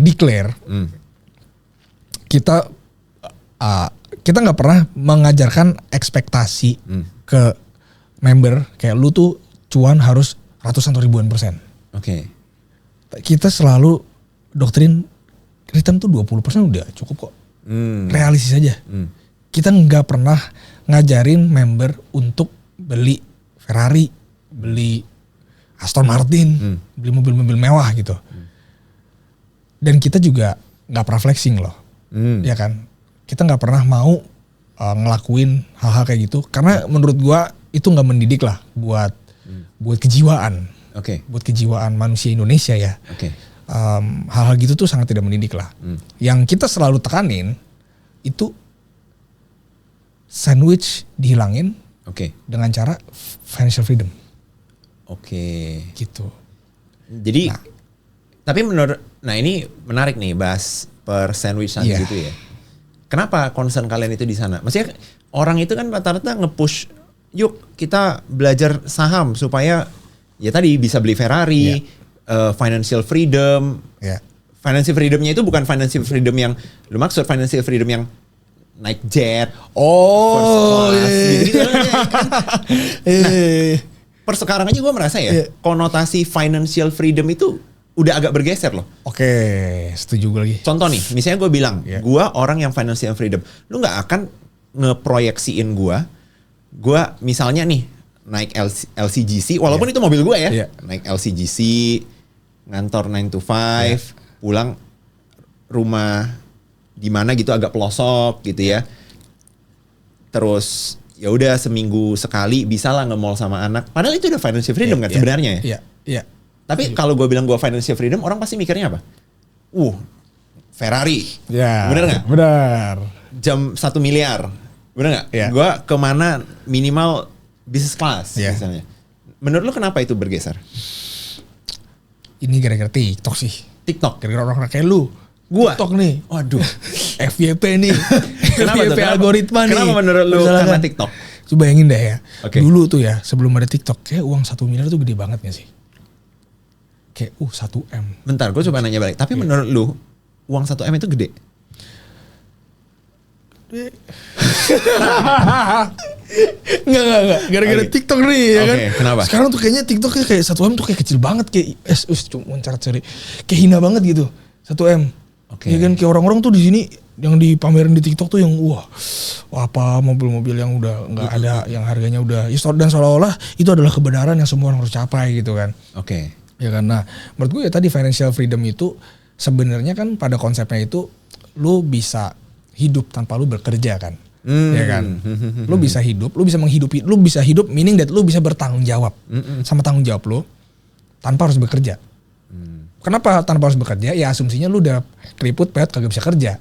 S2: declare. Kita nggak pernah mengajarkan ekspektasi ke member kayak lu tuh cuan harus ratusan atau ribuan %.
S1: Oke.
S2: Kita selalu doktrin return tuh 20% udah cukup kok. Realistis aja. Kita nggak pernah ngajarin member untuk beli Ferrari, beli Aston Martin, beli mobil-mobil mewah gitu. Dan kita juga nggak pernah flexing loh, ya kan? Kita nggak pernah mau ngelakuin hal-hal kayak gitu karena menurut gua itu nggak mendidik lah buat kejiwaan.
S1: Oke.
S2: Buat kejiwaan manusia Indonesia ya.
S1: Oke.
S2: Hal-hal gitu tuh sangat tidak mendidik lah. Yang kita selalu tekanin itu sandwich dihilangin
S1: Oke.
S2: dengan cara financial freedom
S1: Oke.
S2: gitu.
S1: Jadi, tapi nah ini menarik nih bahas per sandwichan
S2: Iya.
S1: gitu ya. Kenapa concern kalian itu di sana? Maksudnya orang itu kan rata-rata nge-push, yuk kita belajar saham supaya ya tadi bisa beli Ferrari, financial freedom.
S2: Ya.
S1: Financial freedomnya itu bukan financial freedom yang lu maksud, financial freedom yang naik jet,
S2: Oh,
S1: first class, gitu-gitu aja, kan?
S2: iya.
S1: Per sekarang aja gue merasa ya,
S2: Iya.
S1: konotasi financial freedom itu udah agak bergeser loh.
S2: Oke, setuju gue lagi.
S1: Contoh nih, misalnya gue bilang,
S2: Iya.
S1: gue orang yang financial freedom. Lu gak akan ngeproyeksiin gue misalnya nih, naik LCGC, walaupun itu mobil gue ya,
S2: Iya.
S1: naik LCGC, ngantor 9 to 5, pulang rumah di mana gitu agak pelosok gitu ya. Terus ya udah seminggu sekali bisa lah nge-mall sama anak. Padahal itu udah financial freedom kan sebenarnya ya.
S2: Iya.
S1: Tapi kalau gue bilang gue financial freedom, orang pasti mikirnya apa? Ferrari.
S2: Ya.
S1: Bener nggak?
S2: Benar.
S1: Jam 1 miliar. Bener nggak?
S2: Iya.
S1: Gue kemana minimal business class
S2: Iya.
S1: misalnya. Menurut lu kenapa itu bergeser?
S2: Ini gara-gara TikTok sih.
S1: TikTok.
S2: Gara-gara orang kayak lu.
S1: Gua?
S2: TikTok nih.
S1: Waduh.
S2: FYP nih.
S1: Kenapa tuh?
S2: FYP algoritma nih.
S1: Kenapa menurut lu
S2: Misalkan,
S1: karena TikTok?
S2: Coba bayangin deh ya.
S1: Oke.
S2: Dulu tuh ya sebelum ada TikTok kayak uang 1 miliar tuh gede banget gak sih? Kayak 1 M.
S1: Bentar, gue coba nanya balik. Tapi menurut lu, uang 1 M itu gede?
S2: Enggak. Gara-gara
S1: Oke.
S2: TikTok nih ya kan.
S1: Oke, kenapa?
S2: Sekarang tuh kayaknya TikToknya kayak 1 M tuh kayak kecil banget. Kayak cuma cari. Kayak hina banget gitu. 1 M.
S1: Oke.
S2: Ya kan kayak orang-orang tuh di sini yang dipamerin di TikTok tuh yang wah apa mobil-mobil yang udah nggak ada yang harganya udah dan seolah-olah itu adalah kebenaran yang semua orang harus capai gitu kan.
S1: Oke.
S2: Ya kan. Nah, menurut gue ya tadi financial freedom itu sebenarnya kan pada konsepnya itu lu bisa hidup tanpa lu bekerja kan. Ya kan? Lu bisa hidup, lu bisa menghidupi, lu bisa hidup meaning that lu bisa bertanggung jawab sama tanggung jawab lu tanpa harus bekerja. Kenapa tanpa harus bekerja? Ya asumsinya lu udah keriput pet kagak bisa kerja.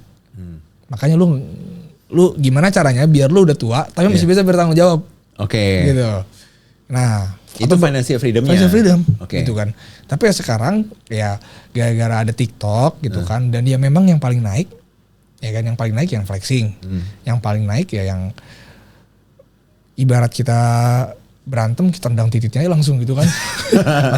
S2: Makanya lu gimana caranya biar lu udah tua tapi masih bisa bertanggung jawab.
S1: Oke.
S2: Gitu. Nah,
S1: itu financial freedomnya.
S2: Financial freedom,
S1: Oke.
S2: gitu kan. Tapi ya sekarang ya gara-gara ada TikTok gitu kan, dan dia memang yang paling naik, ya kan, yang paling naik yang flexing, yang paling naik ya yang ibarat kita berantem kita tendang titiknya langsung gitu kan,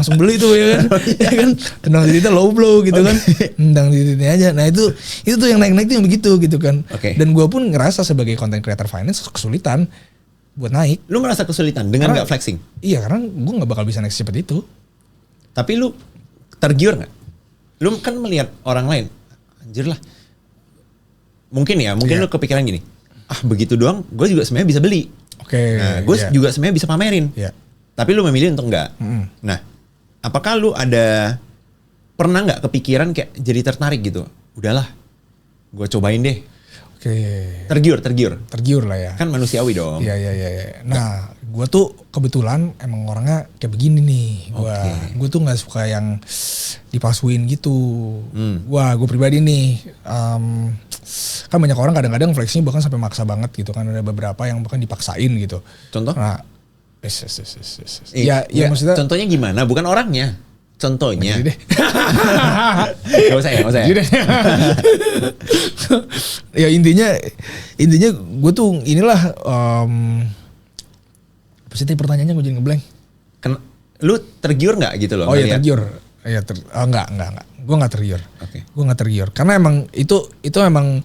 S2: langsung beli tuh ya kan, ya kan, tendang titiknya low blow gitu kan, tendang titiknya aja. Nah itu tuh yang naik-naik tuh yang begitu gitu kan. Dan gue pun ngerasa sebagai content creator finance kesulitan buat naik.
S1: Lu merasa kesulitan dengan nggak flexing?
S2: Iya, karena gue nggak bakal bisa naik seperti itu.
S1: Tapi lu tergiur nggak? Lu kan melihat orang lain, anjir lah. Mungkin lu kepikiran gini, begitu doang, gue juga sebenarnya bisa beli. Nah, gue juga sebenarnya bisa pamerin. Tapi lu memilih untuk enggak. Nah, apakah lu pernah nggak kepikiran kayak jadi tertarik gitu? Udahlah, gue cobain deh. Tergiur lah ya. Kan manusiawi dong.
S2: Iya. Nah, gue tuh kebetulan emang orangnya kayak begini nih. Gue tuh nggak suka yang dipasuin gitu. Gue pribadi nih, kan banyak orang kadang-kadang flexing bahkan sampai maksa banget gitu kan. Ada beberapa yang bahkan dipaksain gitu.
S1: Contoh?
S2: Nah, ya maksudnya.
S1: Contohnya gimana? Bukan orangnya. Contohnya. Gak usah ya.
S2: Ya intinya gue tuh inilah apa sih pertanyaannya, gue jadi ngeblank.
S1: Lu tergiur nggak gitu loh?
S2: Oh iya tergiur. Iya enggak. Gue nggak tergiur. Gue nggak tergiur karena emang itu emang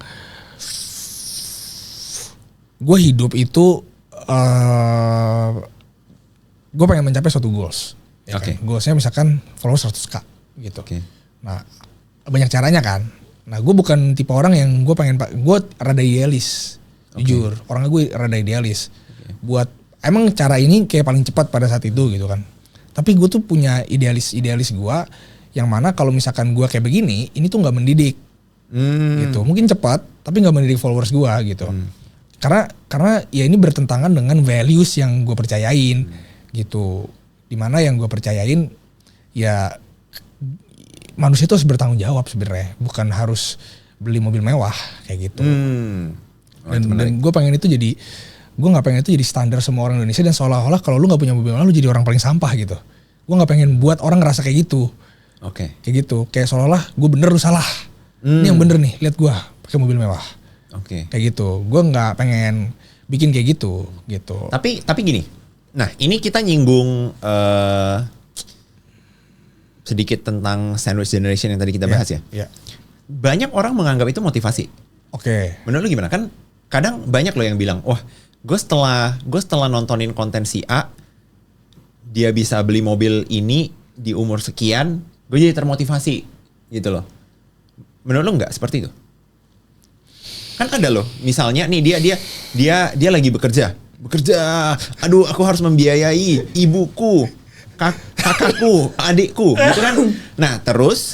S2: gue hidup itu gue pengen mencapai suatu goals. Ya kan? Goalsnya misalkan follow 100k gitu. Nah banyak caranya kan. Nah gue bukan tipe orang yang gue rada idealis. Jujur orangnya gue rada idealis. Buat emang cara ini kayak paling cepat pada saat itu gitu kan. Tapi gue tuh punya idealis gue yang mana kalau misalkan gue kayak begini ini tuh nggak mendidik. Gitu. Mungkin cepat tapi nggak mendidik followers gue gitu. Karena ya ini bertentangan dengan values yang gue percayain gitu. Dimana yang gue percayain ya manusia itu harus bertanggung jawab sebenarnya, bukan harus beli mobil mewah kayak gitu. Dan gue pengen itu jadi, gue nggak pengen itu jadi standar semua orang Indonesia dan seolah-olah kalau lu nggak punya mobil mewah lu jadi orang paling sampah gitu. Gue nggak pengen buat orang ngerasa kayak gitu. Kayak gitu, kayak seolah-olah gue bener lu salah. Ini yang bener nih, lihat gue pakai mobil mewah. Kayak gitu, gue nggak pengen bikin kayak gitu.
S1: Tapi gini. Nah ini kita nyinggung sedikit tentang sandwich generation yang tadi kita bahas ya. Banyak orang menganggap itu motivasi. Menurut lu gimana? Kan kadang banyak loh yang bilang, wah gue setelah nontonin konten si A, dia bisa beli mobil ini di umur sekian, gue jadi termotivasi gitu loh. Menurut lu nggak seperti itu? Kan ada loh, misalnya nih dia lagi bekerja, aduh aku harus membiayai ibuku, kakakku, adikku, gitu kan. Nah terus,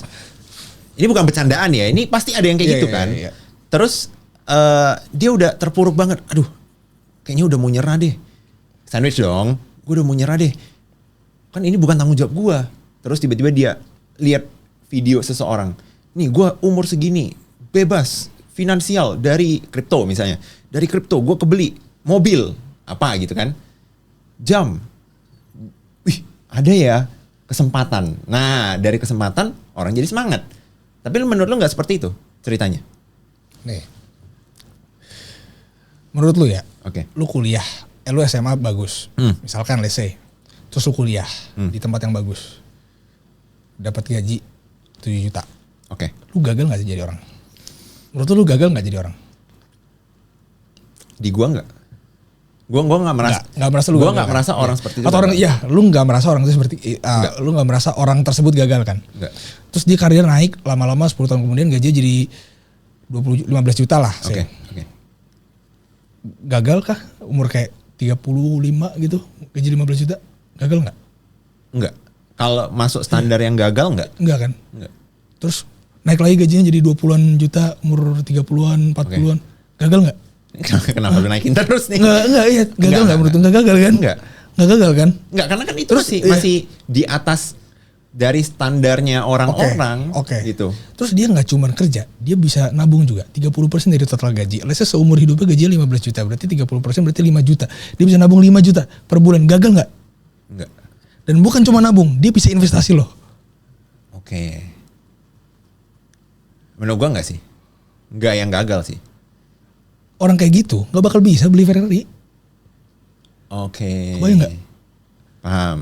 S1: ini bukan bercandaan ya, ini pasti ada yang kayak gitu kan. Terus dia udah terpuruk banget, aduh kayaknya udah mau nyerah deh. Sandwich dong, gue udah mau nyerah deh. Kan ini bukan tanggung jawab gue. Terus tiba-tiba dia lihat video seseorang, nih gue umur segini, bebas, finansial dari kripto misalnya. Dari kripto gue kebeli mobil, apa gitu kan, jam, wih ada ya kesempatan. Nah dari kesempatan orang jadi semangat. Tapi menurut lu nggak seperti itu ceritanya?
S2: Nih, menurut lu ya, lu kuliah, lu SMA bagus, misalkan let's say, terus lu kuliah di tempat yang bagus, dapat gaji 7 juta, lu gagal nggak sih jadi orang? Menurut lu gagal nggak jadi orang?
S1: Di gua nggak. Gua nggak merasa.
S2: Nggak merasa lu.
S1: Gua nggak merasa orang seperti itu.
S2: Atau orang, iya, lu nggak merasa orang itu seperti, lu nggak merasa orang tersebut gagal kan?
S1: Enggak.
S2: Terus dia karir naik, lama-lama 10 tahun kemudian gajinya jadi 15 juta lah. Gagal kah? Umur kayak 35 gitu, gaji 15 juta, gagal nggak?
S1: Enggak. Kalau masuk standar yang gagal enggak?
S2: Enggak kan?
S1: Enggak.
S2: Terus naik lagi gajinya jadi 20-an juta, umur 30-an, 40-an. Gagal nggak?
S1: Kenapa lu naikin terus nih?
S2: Enggak, iya. Gagal nggak menurut lu? Nggak gagal kan? Nggak gagal kan?
S1: Nggak, karena kan itu masih di atas dari standarnya orang-orang gitu.
S2: Terus dia nggak cuma kerja, dia bisa nabung juga. 30% dari total gaji. Let's say seumur hidupnya gajinya 15 juta, berarti 30% berarti 5 juta. Dia bisa nabung 5 juta per bulan. Gagal nggak?
S1: Nggak.
S2: Dan bukan cuma nabung, dia bisa investasi loh.
S1: Oke. Menurut gua nggak sih. Nggak yang gagal sih.
S2: Orang kayak gitu nggak bakal bisa beli Ferrari.
S1: Oke.
S2: Kebayang nggak?
S1: Paham.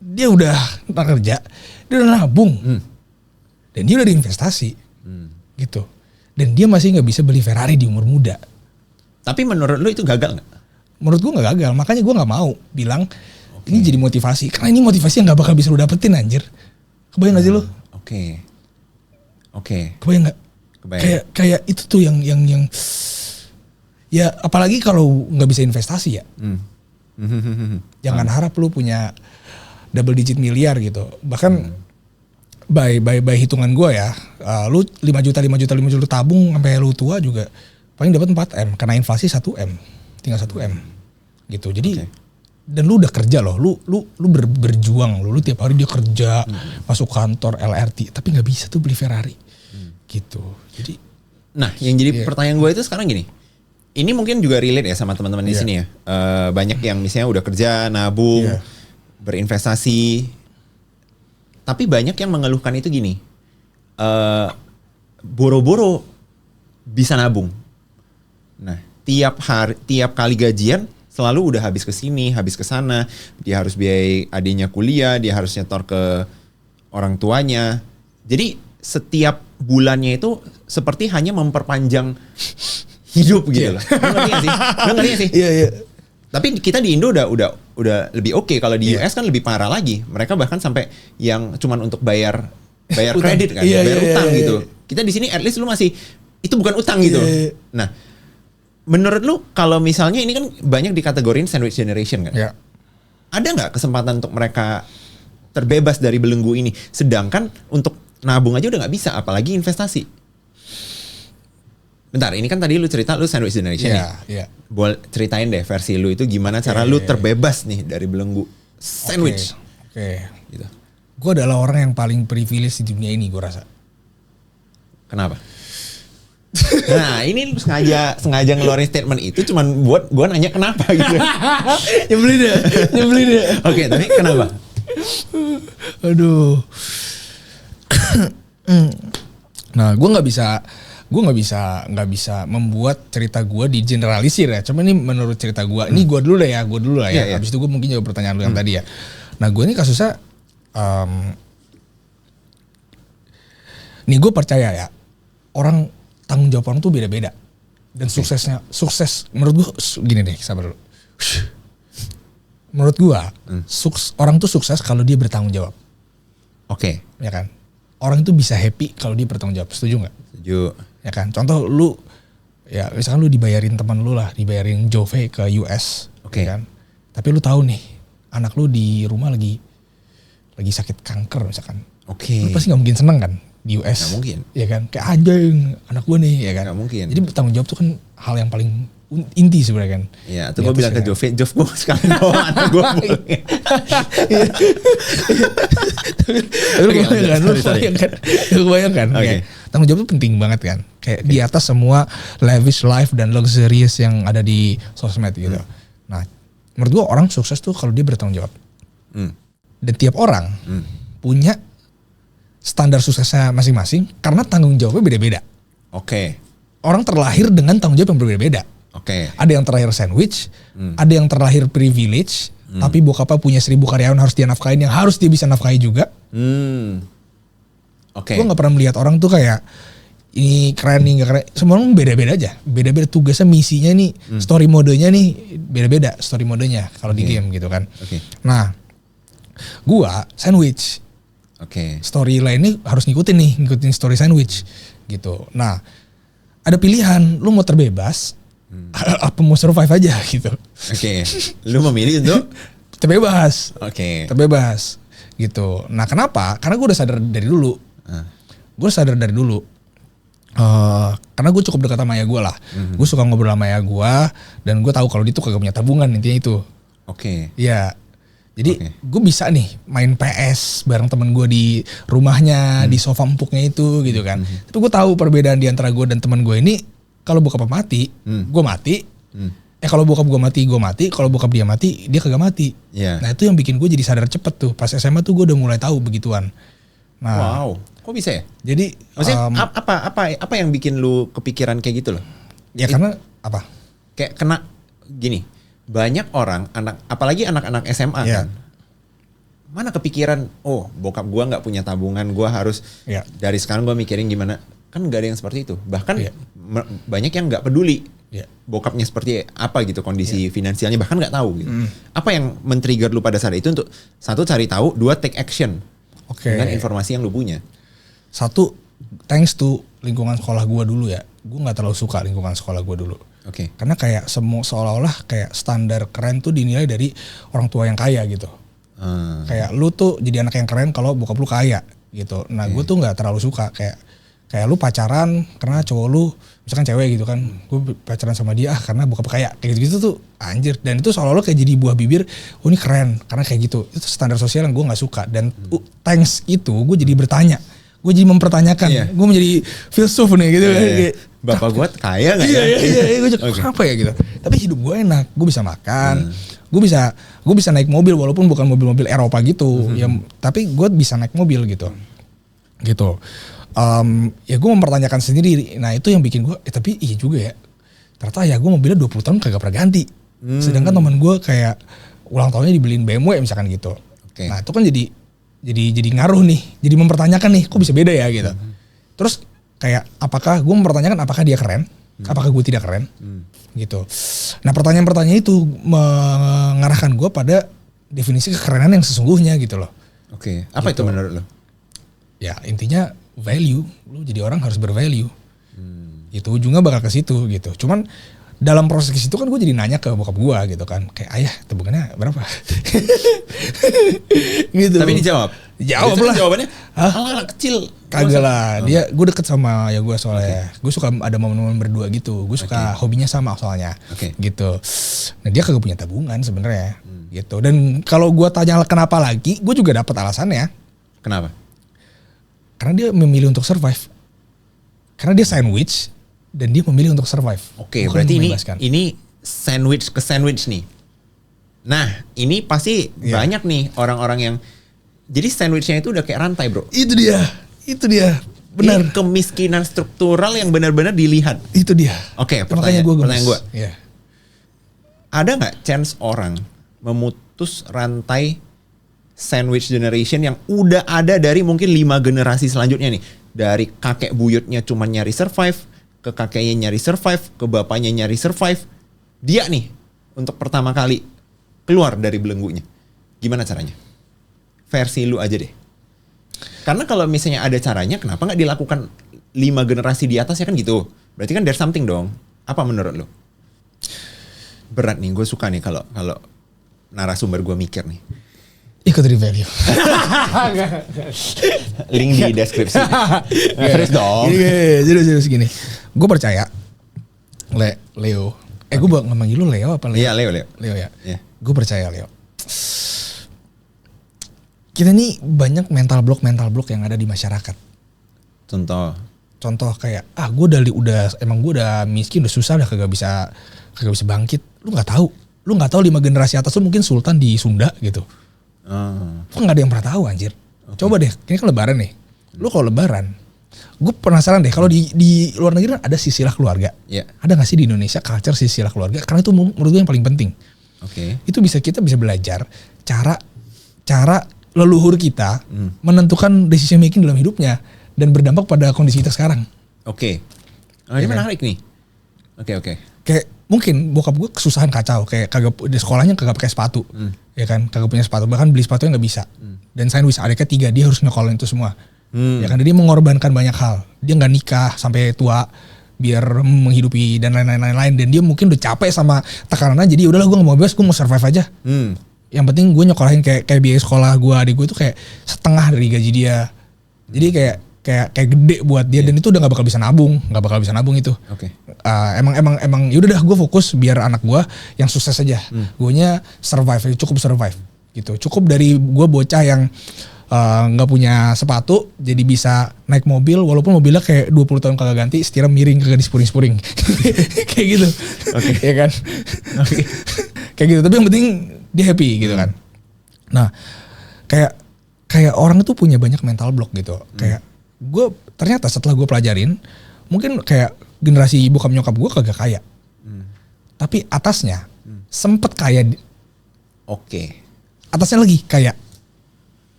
S2: Dia udah kerja, dia udah nabung, dan dia udah diinvestasi, gitu. Dan dia masih nggak bisa beli Ferrari di umur muda.
S1: Tapi menurut lu itu gagal nggak?
S2: Menurut gue nggak gagal, makanya gue nggak mau bilang ini jadi motivasi, karena ini motivasi yang nggak bakal bisa lu dapetin anjir. Kebayang nggak sih lu?
S1: Oke.
S2: Kebayang nggak? Kayak itu tuh yang ya apalagi kalau nggak bisa investasi ya. Jangan harap lu punya double digit miliar gitu. Bahkan by hitungan gue ya, lu 5 juta tabung sampai lu tua juga paling dapat 4M, karena inflasi 1M, tinggal 1M gitu. Jadi dan lu udah kerja loh, lu berjuang lu tiap hari dia kerja, masuk kantor LRT, tapi nggak bisa tuh beli Ferrari gitu. Jadi
S1: nah, yang jadi pertanyaan gue itu sekarang gini. Ini mungkin juga relate ya sama teman-teman di sini ya. Banyak yang misalnya udah kerja, nabung, berinvestasi, tapi banyak yang mengeluhkan itu gini, boro-boro bisa nabung. Nah, tiap kali gajian selalu udah habis ke sini, habis ke sana, dia harus biayai adiknya kuliah, dia harus nyetor ke orang tuanya. Jadi setiap bulannya itu seperti hanya memperpanjang hidup gitu loh. Lu ngerti gak sih? Iya. Tapi kita di Indo udah lebih oke. Kalau di US kan lebih parah lagi. Mereka bahkan sampai yang cuman untuk bayar kredit kan, bayar utang gitu. Kita di sini at least lu masih itu bukan utang gitu. Nah, menurut lu kalau misalnya ini kan banyak dikategorin sandwich generation kan? Ada nggak kesempatan untuk mereka terbebas dari belenggu ini? Sedangkan untuk nabung aja udah nggak bisa, apalagi investasi. Bentar, ini kan tadi lu cerita lu sandwich generation nih. Boleh ceritain deh versi lu itu gimana cara lu terbebas nih dari belenggu sandwich.
S2: Gitu. Gue adalah orang yang paling privilege di dunia ini, gue rasa.
S1: Kenapa? Nah, ini lu sengaja ngeluarin statement itu cuman buat gue nanya kenapa gitu.
S2: Nyebelin deh.
S1: Oke, tapi kenapa?
S2: Aduh. Nah, gue nggak bisa membuat cerita gue di generalisir ya. Cuma ini menurut cerita gue. Ini gue dulu ya. Habis itu gue mungkin jawab pertanyaan lu yang tadi ya. Nah, gue ini kasusnya, nih gue percaya ya, orang tanggung jawab orang tuh beda-beda. Dan sukses menurut gue gini deh, sabar dulu. Menurut gue, orang tuh sukses kalau dia bertanggung jawab. Ya kan? Orang itu bisa happy kalau dia bertanggung jawab. Setuju nggak?
S1: Setuju.
S2: Ya kan, contoh lu, ya misalkan lu dibayarin teman lu lah, dibayarin Jove ke US, ya kan. Tapi lu tahu nih, anak lu di rumah lagi sakit kanker misalkan. Lu pasti nggak mungkin seneng kan di US.
S1: Nggak mungkin.
S2: Ya kan, kayak anjing anak gua nih, ya kan.
S1: Nggak mungkin.
S2: Jadi bertanggung jawab tuh kan hal yang paling inti sebenarnya kan.
S1: Iya, tuh gue bilang ke Jove gue sekalian bawa anak gue pulang.
S2: Lu bayangkan. Tanggung jawab itu penting banget kan. Kayak di atas semua lavish life dan luxurious yang ada di sosmed gitu. Nah, menurut gue orang sukses tuh kalau dia bertanggung jawab. Dan tiap orang punya standar suksesnya masing-masing karena tanggung jawabnya beda-beda. Orang terlahir dengan tanggung jawab yang berbeda-beda. Ada yang terlahir sandwich, ada yang terlahir privilege, tapi bokapnya punya 1000 karyawan harus dia nafkahin, yang harus dia bisa nafkahi juga. Gue gak pernah melihat orang tuh kayak ini keren nih, gak keren. Semua orang beda-beda aja, beda-beda tugasnya, misinya nih, story modenya nih beda-beda story modenya kalau di game gitu kan. Nah, gue sandwich. Story lainnya harus ngikutin story sandwich gitu. Nah, ada pilihan, lu mau terbebas apa mau survive aja gitu.
S1: Lu memilih untuk
S2: terbebas. Terbebas gitu. Nah, kenapa? Karena gue udah sadar dari dulu gue sadar dari dulu. Karena gue cukup dekat sama ayah gue lah. Gue suka ngobrol sama ayah gue. Dan gue tahu kalau dia tuh kagak punya tabungan, intinya itu.
S1: Oke.
S2: Ya. Jadi gue bisa nih main PS bareng temen gue di rumahnya, di sofa empuknya itu gitu kan. Tapi gue tahu perbedaan di antara gue dan temen gue ini. Kalau bokap mati, gue mati. Kalau bokap gue mati, gue mati. Kalau bokap dia mati, dia kagak mati.
S1: Yeah.
S2: Nah itu yang bikin gue jadi sadar cepet tuh. Pas SMA tuh gue udah mulai tahu begituan. Nah,
S1: wow, kok bisa ya?
S2: Jadi
S1: maksudnya apa yang bikin lu kepikiran kayak gitu loh?
S2: Ya karena apa?
S1: Kayak kena gini, banyak orang apalagi anak-anak SMA kan. Mana kepikiran, oh bokap gua nggak punya tabungan, gua harus dari sekarang gua mikirin gimana. Kan nggak ada yang seperti itu. Bahkan banyak yang nggak peduli bokapnya seperti apa gitu kondisi finansialnya, bahkan nggak tahu gitu. Apa yang men-trigger lu pada saat itu untuk satu cari tahu, dua take action dengan informasi yang lu punya?
S2: Satu, thanks to lingkungan sekolah gue dulu ya. Gue gak terlalu suka lingkungan sekolah gue dulu. Karena kayak seolah-olah kayak standar keren tuh dinilai dari orang tua yang kaya gitu. Kayak lu tuh jadi anak yang keren kalau bokap lu kaya gitu. Nah gue tuh gak terlalu suka. Kayak lu pacaran karena cowok lu misalkan cewek gitu kan. Gue pacaran sama dia karena bokap kaya. Kayak gitu-gitu tuh anjir. Dan itu seolah-olah kayak jadi buah bibir. Oh ini keren karena kayak gitu. Itu standar sosial yang gue gak suka. Dan thanks itu gue jadi bertanya. Gue jadi mempertanyakan, gue menjadi filsuf nih gitu kan.
S1: Bapak gue kaya gak ya?
S2: Iya, gue juga kenapa ya gitu. Tapi hidup gue enak, gue bisa makan, gue bisa naik mobil walaupun bukan mobil-mobil Eropa gitu. Ya, tapi gue bisa naik mobil gitu. Ya gue mempertanyakan sendiri. Nah itu yang bikin gue, tapi iya juga ya. Ternyata ya gue mobilnya 20 tahun kagak pernah ganti. Sedangkan teman gue kayak ulang tahunnya dibeliin BMW misalkan gitu. Nah itu kan jadi ngaruh nih, jadi mempertanyakan nih, kok bisa beda ya gitu. Terus kayak gue mempertanyakan apakah dia keren, apakah gue tidak keren, gitu. Nah pertanyaan-pertanyaan itu mengarahkan gue pada definisi kekerenan yang sesungguhnya gitu loh.
S1: Apa itu menurut lo?
S2: Ya intinya value, lu jadi orang harus bervalue. Itu ujungnya bakal ke situ gitu. Cuman dalam proses itu kan gue jadi nanya ke bokap gue gitu kan, kayak ayah tabungannya berapa? Gitu.
S1: Tapi dijawab lah. Jawabannya anak kecil.
S2: Kagak lah, gue deket sama ya gue soalnya. Gue suka ada momen-momen berdua gitu. Gue suka hobinya sama soalnya, gitu. Nah dia kagak punya tabungan sebenarnya, gitu. Dan kalau gue tanya kenapa lagi, gue juga dapat alasannya.
S1: Kenapa?
S2: Karena dia memilih untuk survive. Karena dia sandwich. Dan dia memilih untuk survive.
S1: Berarti ini sandwich ke sandwich nih. Nah, ini pasti banyak nih orang-orang yang jadi sandwichnya itu udah kayak rantai, bro.
S2: Itu dia. Benar.
S1: Ini kemiskinan struktural yang benar-benar dilihat.
S2: Itu dia.
S1: Pertanyaan gue. Ada nggak chance orang memutus rantai sandwich generation yang udah ada dari mungkin 5 generasi selanjutnya nih? Dari kakek buyutnya cuma nyari survive, ke kakeknya nyari survive, ke bapaknya nyari survive. Dia nih untuk pertama kali keluar dari belenggunya. Gimana caranya? Versi lu aja deh. Karena kalau misalnya ada caranya, kenapa nggak dilakukan 5 generasi di atas ya kan gitu. Berarti kan there's something dong. Apa menurut lu? Berat nih, gue suka nih kalau narasumber gue mikir nih.
S2: Ikut di value.
S1: Link di deskripsi. Terus dong.
S2: Jadi gini. Gue percaya Leo. Gue ngomongin lu Leo apa Leo?
S1: Iya Leo
S2: ya. Gue percaya Leo. Kita nih banyak mental block yang ada di masyarakat. Contoh kayak gue udah miskin, udah susah, udah kagak bisa bangkit. Lu nggak tahu 5 generasi atas lu mungkin sultan di Sunda gitu. Kok nggak ada yang pernah tahu anjir. Coba deh, ini kan lebaran nih. Lu kalau lebaran, gue penasaran deh kalau di luar negeri ada silsilah keluarga. Ada nggak sih di Indonesia culture silsilah keluarga? Karena itu menurut gue yang paling penting. Itu kita bisa belajar cara leluhur kita menentukan decision making dalam hidupnya dan berdampak pada kondisi kita sekarang.
S1: Ini menarik nih.
S2: Kayak mungkin bokap gue kesusahan kacau, kayak kagak di sekolahnya kagak pakai sepatu, ya kan, kagak punya sepatu, bahkan beli sepatunya nggak bisa. Dan sandwich adiknya 3, dia harus nyekolin itu semua. Ya kan, dia mengorbankan banyak hal. Dia nggak nikah sampai tua biar menghidupi dan lain-lain. Dan dia mungkin udah capek sama tekanannya, jadi udahlah gue nggak mau bebas, gue mau survive aja. Yang penting gue nyekolahin kayak biaya sekolah gue, adik gue itu kayak setengah dari gaji dia. Jadi kayak kayak gede buat dia dan itu udah nggak bakal bisa nabung itu.
S1: Oke.
S2: Emang yaudah dah gue fokus biar anak gue yang sukses aja. Guanya cukup survive gitu. Cukup dari gue bocah yang nggak punya sepatu jadi bisa naik mobil walaupun mobilnya kayak 20 tahun kagak ganti, setirnya miring kagak dispuring-spuring. Kayak gitu. Oke. Ya kan? Oke. Kayak gitu, tapi yang penting dia happy gitu kan. Nah, kayak orang itu punya banyak mental block gitu. Kayak gue ternyata setelah gue pelajarin, mungkin kayak generasi bokap nyokap gue kagak kaya. Tapi atasnya sempet kaya.
S1: Oke.
S2: Atasnya lagi kaya.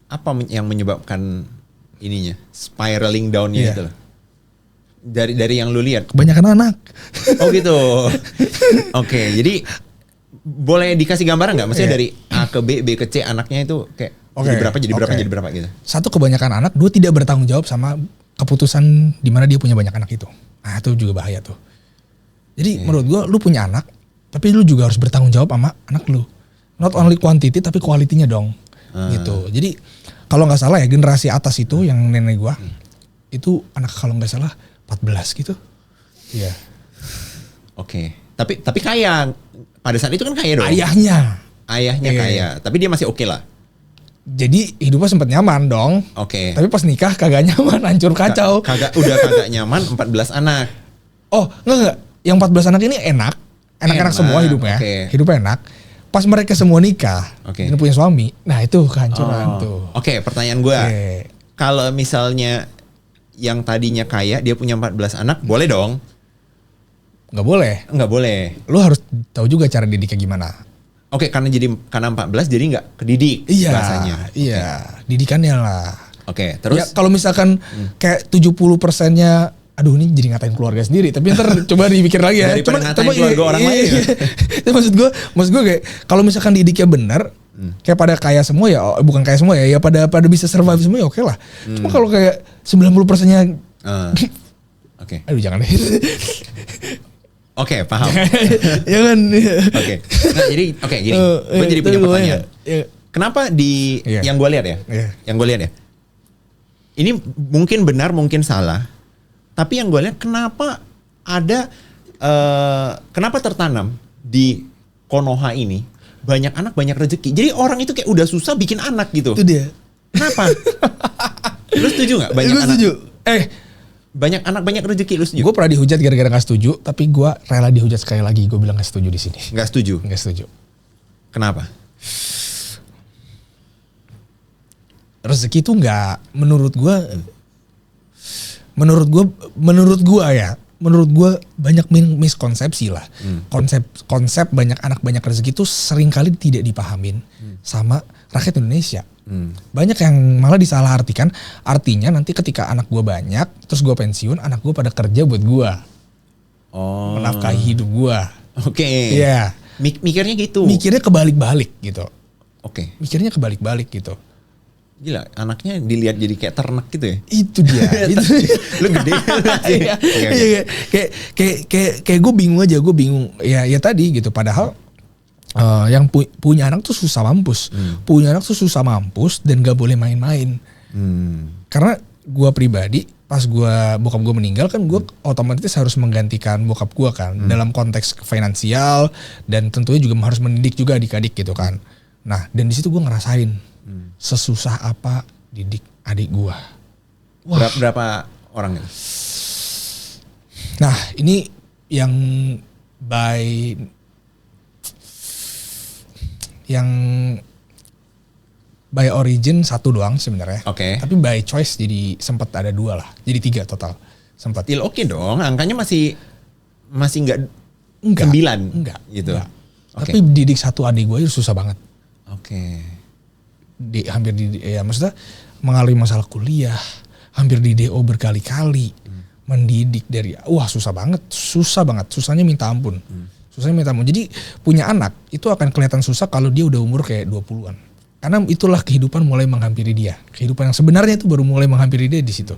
S1: Apa yang menyebabkan ininya spiraling down-nya itu loh? Dari yang lu lihat.
S2: Kebanyakan anak.
S1: Oh gitu. Oke, jadi boleh dikasih gambaran nggak? Maksudnya dari A ke B, B ke C anaknya itu kayak jadi berapa gitu?
S2: Satu, kebanyakan anak. Dua, tidak bertanggung jawab sama keputusan di mana dia punya banyak anak itu. Nah itu juga bahaya tuh. Jadi menurut gua lu punya anak, tapi lu juga harus bertanggung jawab sama anak lu. Not only quantity tapi quality-nya dong. Gitu. Jadi kalau nggak salah ya generasi atas itu yang nenek gua itu anak kalau nggak salah 14 gitu. Iya.
S1: Oke. Tapi kaya. Pada saat itu kan kaya dong. Ayahnya kaya. Tapi dia masih oke lah.
S2: Jadi hidupnya sempat nyaman dong.
S1: Oke.
S2: Tapi pas nikah kagak nyaman, hancur kacau.
S1: Udah kagak nyaman 14 anak.
S2: Oh, enggak. Yang 14 anak ini enak. Enak-enak semua hidupnya. Hidupnya enak. Pas mereka semua nikah dan punya suami, nah itu kehancuran tuh.
S1: Oke, pertanyaan gue, kalau misalnya yang tadinya kaya dia punya 14 anak, boleh dong?
S2: Nggak boleh.
S1: Nggak boleh.
S2: Lu harus tahu juga cara didiknya gimana.
S1: Oke, karena 14 jadi nggak kedidik bahasanya.
S2: Iya, didikannya lah.
S1: Oke, terus?
S2: Ya, kalau misalkan kayak 70%-nya aduh ini jadi ngatain keluarga sendiri, tapi ntar coba dipikir lagi ya.
S1: Daripada ngatain keluarga orang lain.
S2: Ya. maksud gue kayak kalau misalkan didiknya benar, kayak pada kaya semua ya, bukan kaya semua ya pada bisa survive semua ya oke lah. Cuma kalau kayak 90%-nya
S1: oke.
S2: Aduh jangan deh.
S1: Oke, paham.
S2: Ya kan.
S1: Oke. Nah, jadi gini. Gue jadi punya pertanyaan. Kenapa yang gue lihat ya? Yang gue lihat ya. Ini mungkin benar, mungkin salah. Tapi yang gue lihat kenapa kenapa tertanam di Konoha ini banyak anak banyak rezeki. Jadi orang itu kayak udah susah bikin anak gitu.
S2: Itu dia.
S1: Kenapa? Lu setuju nggak banyak anak?
S2: Setuju.
S1: Banyak anak banyak rezeki, lu setuju?
S2: Gue pernah dihujat gara-gara nggak setuju, tapi gue rela dihujat sekali lagi. Gue bilang nggak setuju di sini.
S1: Nggak setuju.
S2: Nggak setuju.
S1: Kenapa?
S2: Rezeki itu nggak menurut gue banyak miskonsepsi lah. Konsep banyak anak banyak rezeki itu seringkali tidak dipahamin sama rakyat Indonesia. Banyak yang malah disalahartikan. Artinya nanti ketika anak gue banyak, terus gue pensiun, anak gue pada kerja buat gue, menafkahi hidup gue.
S1: Oke.
S2: Iya.
S1: Mikirnya gitu.
S2: Mikirnya kebalik-balik gitu.
S1: Oke.
S2: Mikirnya kebalik-balik gitu.
S1: Gila, anaknya dilihat jadi kayak ternak gitu ya?
S2: Itu dia.
S1: Lu gede.
S2: Kayak gue bingung aja, Ya tadi gitu. Padahal yang punya anak tuh susah mampus. Punya anak tuh susah mampus dan gak boleh main-main. Karena gue pribadi, pas bokap gue meninggal kan gue otomatis harus menggantikan bokap gue kan. Dalam konteks finansial dan tentunya juga harus mendidik juga adik-adik gitu kan. Nah dan di situ gue ngerasain sesusah apa didik adik gua.
S1: Wah. Berapa orang itu?
S2: Nah ini yang by origin satu doang sebenarnya.
S1: Oke.
S2: Tapi by choice jadi sempat ada 2 lah. Jadi 3 total. Sempat.
S1: Oke dong, angkanya masih enggak 9
S2: enggak
S1: gitu.
S2: Enggak. Okay. Tapi didik satu adik gua itu susah banget.
S1: Oke.
S2: Maksudnya mengalami masalah kuliah, hampir di DO berkali-kali, mendidik dari susah banget, susahnya minta ampun. Jadi punya anak itu akan kelihatan susah kalau dia udah umur kayak 20-an. Karena itulah kehidupan mulai menghampiri dia. Kehidupan yang sebenarnya itu baru mulai menghampiri dia di situ.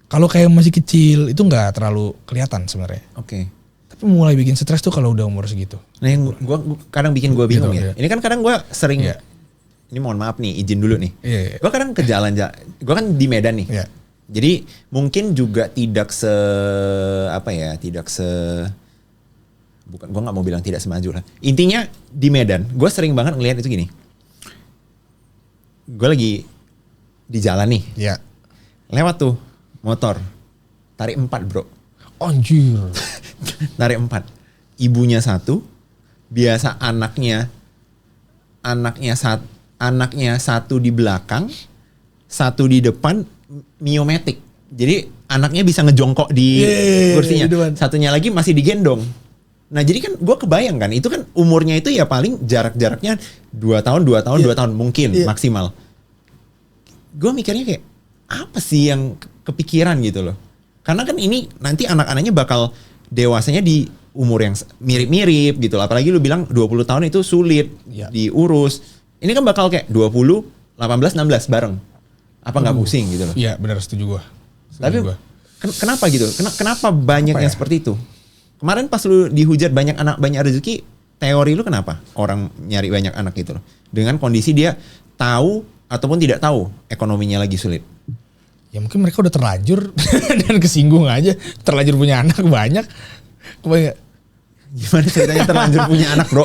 S2: Kalau kayak masih kecil itu nggak terlalu kelihatan sebenarnya.
S1: Oke.
S2: Tapi mulai bikin stres tuh kalau udah umur segitu.
S1: Nah yang gua kadang bikin gue bingung
S2: gitu,
S1: ya. Ini kan kadang gue sering ini mohon maaf nih, izin dulu nih. Gue kadang ke jalan, gue kan di Medan nih. Jadi mungkin juga tidak bukan, gue nggak mau bilang tidak semaju lah. Intinya di Medan, gue sering banget ngelihat itu gini. Gue lagi di jalan nih,
S2: Iya.
S1: lewat tuh motor, tarik 4 bro.
S2: Anjir.
S1: Tarik 4. Ibunya 1, biasa anaknya 1 di belakang, 1 di depan, miomatic. Jadi anaknya bisa ngejongkok di kursinya. Satunya lagi masih digendong. Nah jadi kan gue kebayang kan, itu kan umurnya itu ya paling jaraknya 2 tahun mungkin maksimal. Gue mikirnya kayak, apa sih yang kepikiran gitu loh. Karena kan ini nanti anak-anaknya bakal dewasanya di umur yang mirip-mirip gitu loh. Apalagi lu bilang 20 tahun itu sulit diurus. Ini kan bakal kayak 20, 18, 16 bareng. Apa nggak pusing gitu loh.
S2: Iya benar, setuju gue.
S1: Tapi kenapa gitu? Kenapa banyak yang seperti itu? Kemarin pas lu dihujat banyak anak banyak rezeki, teori lu kenapa orang nyari banyak anak gitu loh? Dengan kondisi dia tahu ataupun tidak tahu ekonominya lagi sulit.
S2: Ya mungkin mereka udah terlanjur dan kesinggung aja. Terlanjur punya anak banyak. Kebayang.
S1: Gimana ceritanya terlanjur punya anak bro?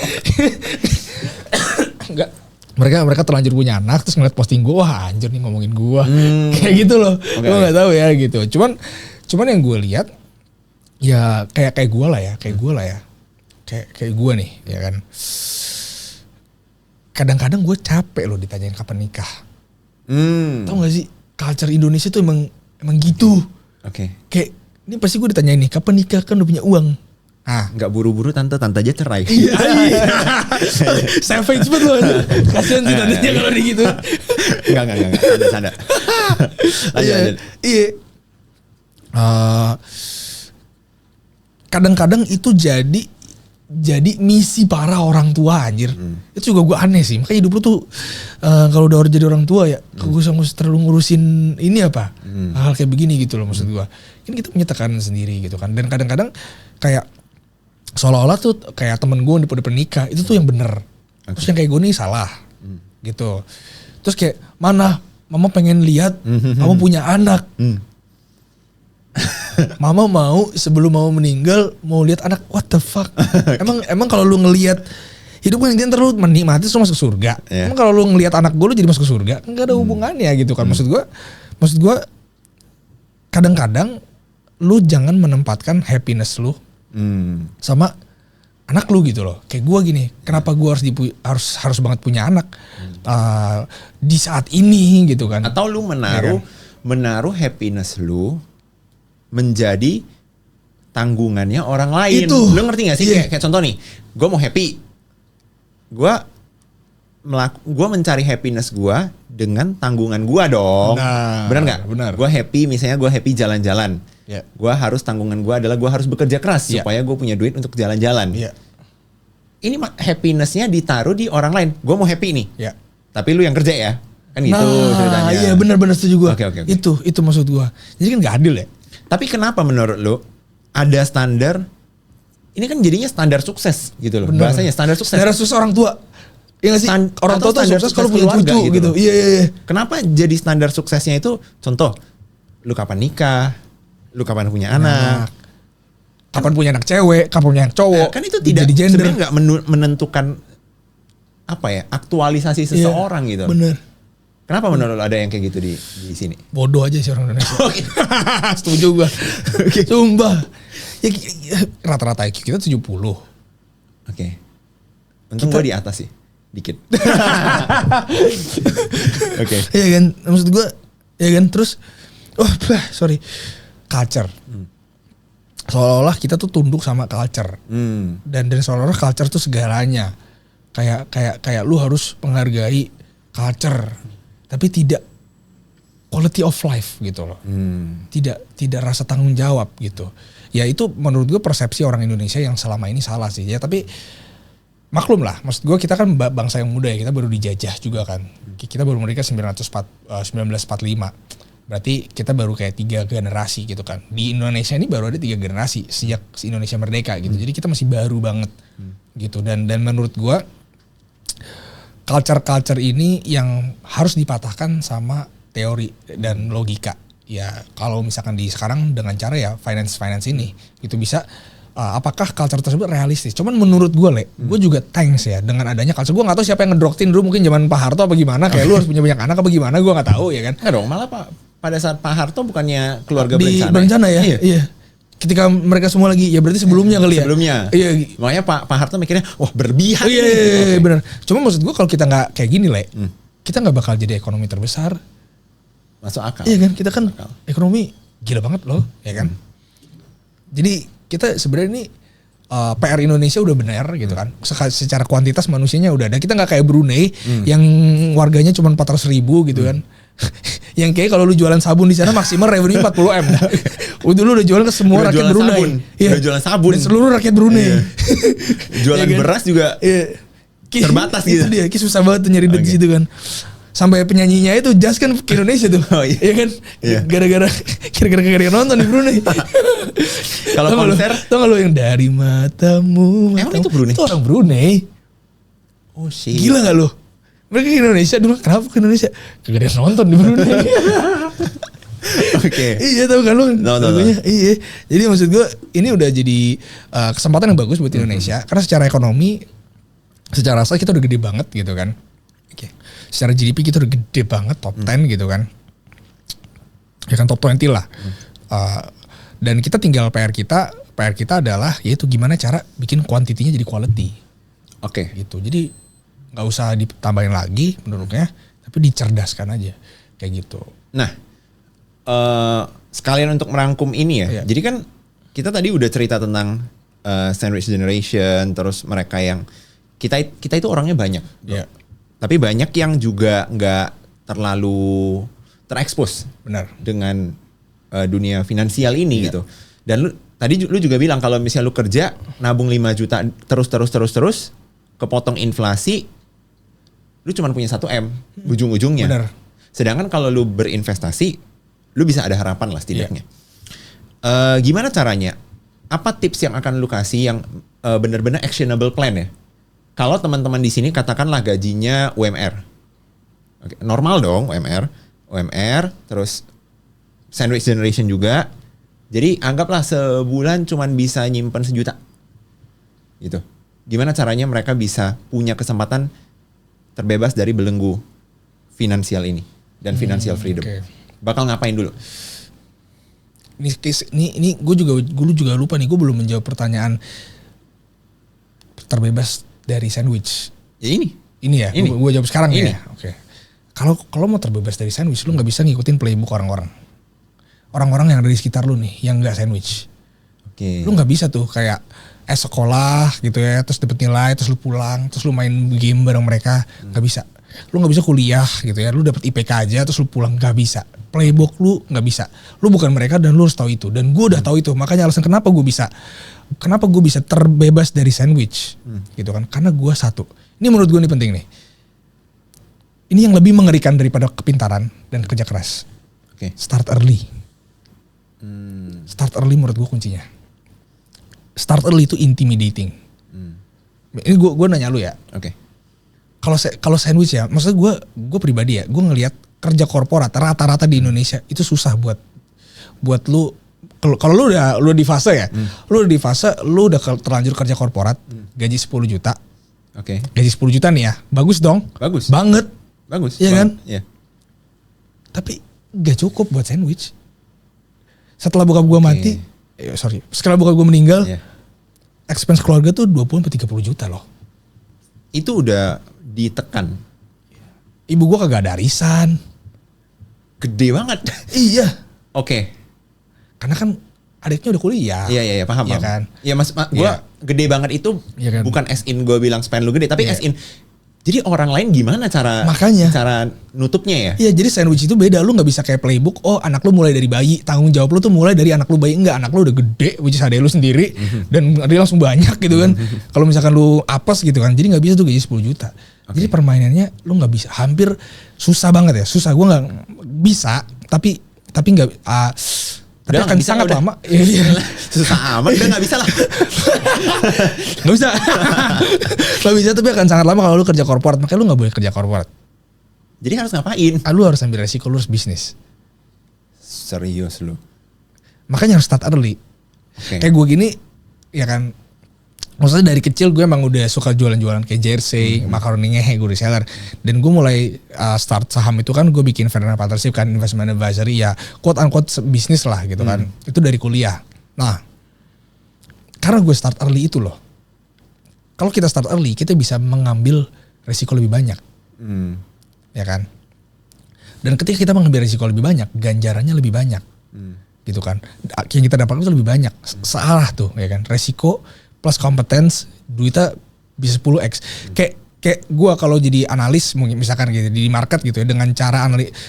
S2: Enggak. Mereka terlanjur punya anak terus ngeliat posting gue, wah anjir nih ngomongin gue. Kayak gitu loh. Okay. Gue gak tahu ya gitu. Cuman yang gue lihat ya kayak gue lah ya. Kayak gue nih ya kan. Kadang-kadang gue capek loh ditanyain kapan nikah. Tahu gak sih? Culture Indonesia tuh emang gitu.
S1: Oke.
S2: Kayak ini pasti gue ditanyain nih kapan nikah, kan udah punya uang.
S1: Nggak buru-buru tante aja cerai.
S2: Iya. Savage banget loh. Kasian sih tantenya kalau di gitu.
S1: Enggak. Canda.
S2: Iya. Kadang-kadang itu jadi misi para orang tua anjir. Itu juga gue aneh sih. Makanya hidup lu tuh kalau udah jadi orang tua ya, gak usah terlalu ngurusin ini apa. Hal kayak begini gitu loh maksud gue. Kan kita punya tekanan sendiri gitu kan. Dan kadang-kadang kayak seolah-olah tuh kayak temen gue udah nikah itu tuh yang bener. Terus yang kayak gue nih salah gitu. Terus kayak mana mama pengen lihat kamu punya anak. Mama mau sebelum mau meninggal mau lihat anak. What the fuck? Emang kalau lu ngelihat hidup kan intinya terus menikmati terus masuk surga. Emang kalau lu ngelihat anak gue lu jadi masuk surga? Enggak ada hubungannya gitu kan. Maksud gue kadang-kadang lu jangan menempatkan happiness lu sama anak lu gitu loh. Kayak gue gini, kenapa gue harus banget punya anak di saat ini gitu kan?
S1: Atau lu menaruh happiness lu menjadi tanggungannya orang lain.
S2: Itu.
S1: Lu ngerti gak sih? Kayak contoh nih, gue mau happy, gue mencari happiness gue dengan tanggungan gue dong. Benar nggak?
S2: Benar.
S1: Gue happy, misalnya gue happy jalan-jalan. Gue harus tanggungan gue adalah gue harus bekerja keras supaya gue punya duit untuk jalan-jalan. Ini happinessnya ditaruh di orang lain. Gue mau happy nih, tapi lu yang kerja ya, kan gitu ceritanya.
S2: Iya benar-benar setuju gue.
S1: Okay.
S2: Itu maksud gue. Jadi kan nggak adil ya.
S1: Tapi kenapa menurut lu ada standar? Ini kan jadinya standar sukses gitu loh.
S2: Bener.
S1: Bahasanya standar sukses.
S2: Standar sukses orang tua. Iya gak sih? Orang tua tuh sukses kalau punya cucu gitu. Iya.
S1: Kenapa jadi standar suksesnya itu? Contoh, lu kapan nikah? Lu kapan punya anak?
S2: Kapan punya anak cewek? Kapan punya anak cowok?
S1: Kan itu tidak sebenarnya nggak menentukan apa ya aktualisasi seseorang gitu.
S2: Bener.
S1: Kenapa menurut lo ada yang kayak gitu di sini?
S2: Bodoh aja sih orang Indonesia. Setuju gue. Sumpah. Ya, rata-rata IQ kita 70.
S1: Oke. Untung gue di atas sih. Dikit. Oke.
S2: Iya kan. Maksud gue. Ya kan. Terus. Culture. Seolah-olah kita tuh tunduk sama culture. Dan seolah-olah culture tuh segalanya. Kayak lu harus menghargai culture. Tapi tidak quality of life gitu loh. Tidak rasa tanggung jawab gitu. Ya itu menurut gue persepsi orang Indonesia yang selama ini salah sih. Ya tapi maklum lah. Maksud gue kita kan bangsa yang muda ya. Kita baru dijajah juga kan. Kita baru merdeka 1945. Berarti kita baru kayak 3 generasi gitu kan. Di Indonesia ini baru ada 3 generasi sejak Indonesia merdeka gitu. Jadi kita masih baru banget gitu. Dan menurut gue culture ini yang harus dipatahkan sama teori dan logika ya kalau misalkan di sekarang dengan cara ya finance ini itu bisa apakah culture tersebut realistis? Cuman menurut gue gue juga thanks ya dengan adanya culture. Gue nggak tahu siapa yang ngedoktin dulu, mungkin zaman Pak Harto apa gimana, kayak lu harus punya banyak anak apa gimana, gue nggak tahu ya kan.
S1: Nggak dong, malah pada saat Pak Harto bukannya keluarga
S2: berencana ya. Iya. Ketika mereka semua lagi ya berarti sebelumnya kali ya.
S1: Sebelumnya.
S2: Iya.
S1: Makanya Pak Harto mikirnya wah berlebihan.
S2: Iya, benar. Cuma maksud gue kalau kita nggak kayak gini kita nggak bakal jadi ekonomi terbesar.
S1: Masuk akal.
S2: Iya kan, kita kan ekonomi gila banget loh, ya kan. Jadi kita sebenarnya ini PR Indonesia udah benar gitu kan. Secara kuantitas manusianya udah ada. Kita nggak kayak Brunei yang warganya cuma 400.000 gitu kan. Yang kayak kalau lu jualan sabun di sana maksimal revenue 40 M. Udah lu udah jualan ke semua rakyat Brunei.
S1: Udah jualan sabun.
S2: Dan seluruh rakyat Brunei.
S1: Jualan beras juga terbatas gitu.
S2: Itu dia, susah banget tuh nyari duit di situ kan. Sampai penyanyinya itu Jas kan ke Indonesia tuh. Oh, iya kan? Iya. Gara-gara nonton di Brunei.
S1: Kalau konser
S2: tau gak lo yang dari matamu.
S1: Emang itu Brunei?
S2: Itu orang Brunei.
S1: Oh shit.
S2: Gila gak lo? Mereka ke Indonesia dulu, kenapa ke Indonesia? Kagak nonton di Brunei.
S1: Oke.
S2: Iya tahu kan lo? Iya. Jadi maksud gue ini udah jadi kesempatan yang bagus buat Indonesia. Karena secara ekonomi, secara rasa kita udah gede banget gitu kan. Secara GDP kita udah gede banget, top 10 gitu kan. Ya kan top 20 lah. Dan kita tinggal PR kita adalah yaitu gimana cara bikin kuantitinya jadi quality.
S1: Oke.
S2: Gitu. Jadi gak usah ditambahin lagi menurutnya, tapi dicerdaskan aja. Kayak gitu.
S1: Nah, sekalian untuk merangkum ini ya. Jadi kan kita tadi udah cerita tentang sandwich generation, terus mereka yang kita itu orangnya banyak.
S2: Iya.
S1: Tapi banyak yang juga nggak terlalu terekspos dengan dunia finansial ini gitu. Dan lu juga bilang kalau misalnya lu kerja nabung 5 juta terus kepotong inflasi, lu cuma punya 1 M ujung-ujungnya.
S2: Benar.
S1: Sedangkan kalau lu berinvestasi, lu bisa ada harapan lah setidaknya. Gimana caranya? Apa tips yang akan lu kasih yang benar-benar actionable plan ya? Kalau teman-teman di sini katakanlah gajinya UMR. Oke, normal dong UMR, terus sandwich generation juga. Jadi anggaplah sebulan cuman bisa nyimpen 1 juta. Gitu. Gimana caranya mereka bisa punya kesempatan terbebas dari belenggu finansial ini dan financial freedom. Okay. Bakal ngapain dulu?
S2: Ini gue juga lupa nih, gue belum menjawab pertanyaan terbebas dari sandwich.
S1: Ya ini
S2: ya. Gue jawab sekarang
S1: ini.
S2: Ya. Oke. Kalau mau terbebas dari sandwich, lu nggak bisa ngikutin playbook orang-orang yang ada di sekitar lu nih, yang nggak sandwich.
S1: Oke.
S2: Lu nggak bisa tuh kayak sekolah gitu ya, terus dapet nilai, terus lu pulang, terus lu main game bareng mereka, nggak bisa. Lu nggak bisa kuliah gitu ya, lu dapet IPK aja, terus lu pulang, nggak bisa. Playbook lu nggak bisa. Lu bukan mereka dan lu harus tahu itu. Dan gue udah tahu itu. Makanya alasan kenapa gue bisa terbebas dari sandwich gitu kan, karena gue satu, ini menurut gue ini penting nih, ini yang lebih mengerikan daripada kepintaran dan kerja keras. Start early. Start early menurut gue kuncinya. Start early itu intimidating. Ini gue nanya lu ya. Kalau sandwich ya, maksudnya gue pribadi ya, gue ngelihat kerja korporat rata-rata di Indonesia itu susah buat lu. Kalau lu udah di fase ya, lu udah terlanjur kerja korporat, gaji 10 juta. Gaji 10 juta nih ya, bagus dong.
S1: Bagus.
S2: Banget.
S1: Bagus.
S2: Iya kan?
S1: Iya.
S2: Tapi gak cukup buat sandwich. Setelah bokap gue mati, setelah bokap gue meninggal, expense keluarga tuh 20-30 juta loh.
S1: Itu udah ditekan.
S2: Ibu gue kagak ada arisan.
S1: Gede banget.
S2: Iya.
S1: Karena
S2: kan adiknya udah kuliah.
S1: Iya, paham.
S2: Iya kan?
S1: Iya gue gede banget itu kan? Bukan as in gue bilang spend lu gede, tapi as in jadi orang lain gimana cara nutupnya ya? Iya,
S2: jadi sandwich itu beda. Lu nggak bisa kayak playbook. Oh, anak lu mulai dari bayi. Tanggung jawab lu tuh mulai dari anak lu bayi. Enggak, anak lu udah gede, which is adek lu sendiri, dan dia langsung banyak gitu kan. Kalau misalkan lu apes gitu kan, jadi nggak bisa tuh gaji 10 juta. Jadi permainannya lu nggak bisa. Hampir susah banget ya. Susah, gue nggak bisa. Tapi nggak. Tapi
S1: udah
S2: akan sangat lama. Iya.
S1: Susah amat, udah gak bisa lah.
S2: Gak bisa. Gak bisa, tapi akan sangat lama kalau lu kerja korporat. Makanya lu gak boleh kerja korporat.
S1: Jadi harus ngapain?
S2: Lu harus ambil resiko, lu harus bisnis.
S1: Serius lu.
S2: Makanya harus start early. Kayak gue gini, ya kan. Maksudnya dari kecil gue emang udah suka jualan-jualan kayak jersey, makaroni ngehe, gue reseller. Dan gue mulai start saham itu kan gue bikin Federal Partnership kan, investment advisory ya, quote unquote bisnis lah gitu kan. Itu dari kuliah. Nah, karena gue start early itu loh. Kalau kita start early, kita bisa mengambil resiko lebih banyak. Ya kan? Dan ketika kita mengambil resiko lebih banyak, ganjarannya lebih banyak. Gitu kan. Yang kita dapatkan itu lebih banyak. Salah tuh ya kan. Resiko plus competence, duitnya bisa 10x. Kayak gue kalau jadi analis misalkan gitu di market gitu ya, dengan cara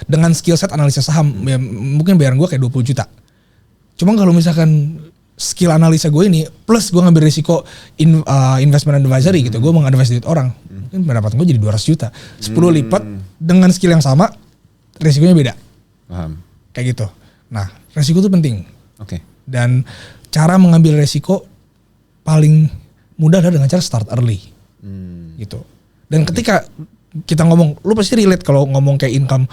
S2: dengan skill set analisa saham ya, mungkin bayaran gue kayak 20 juta. Cuma kalau misalkan skill analisa gue ini plus gue ngambil risiko investment advisory gitu, gue mengadvise duit orang, mungkin pendapatan gue jadi 200 juta. 10 lipat dengan skill yang sama, risikonya beda.
S1: Paham.
S2: Kayak gitu. Nah, resiko itu penting.
S1: Oke.
S2: Dan cara mengambil resiko paling mudah adalah dengan cara start early. Gitu. Dan ketika kita ngomong, lu pasti relate kalau ngomong kayak income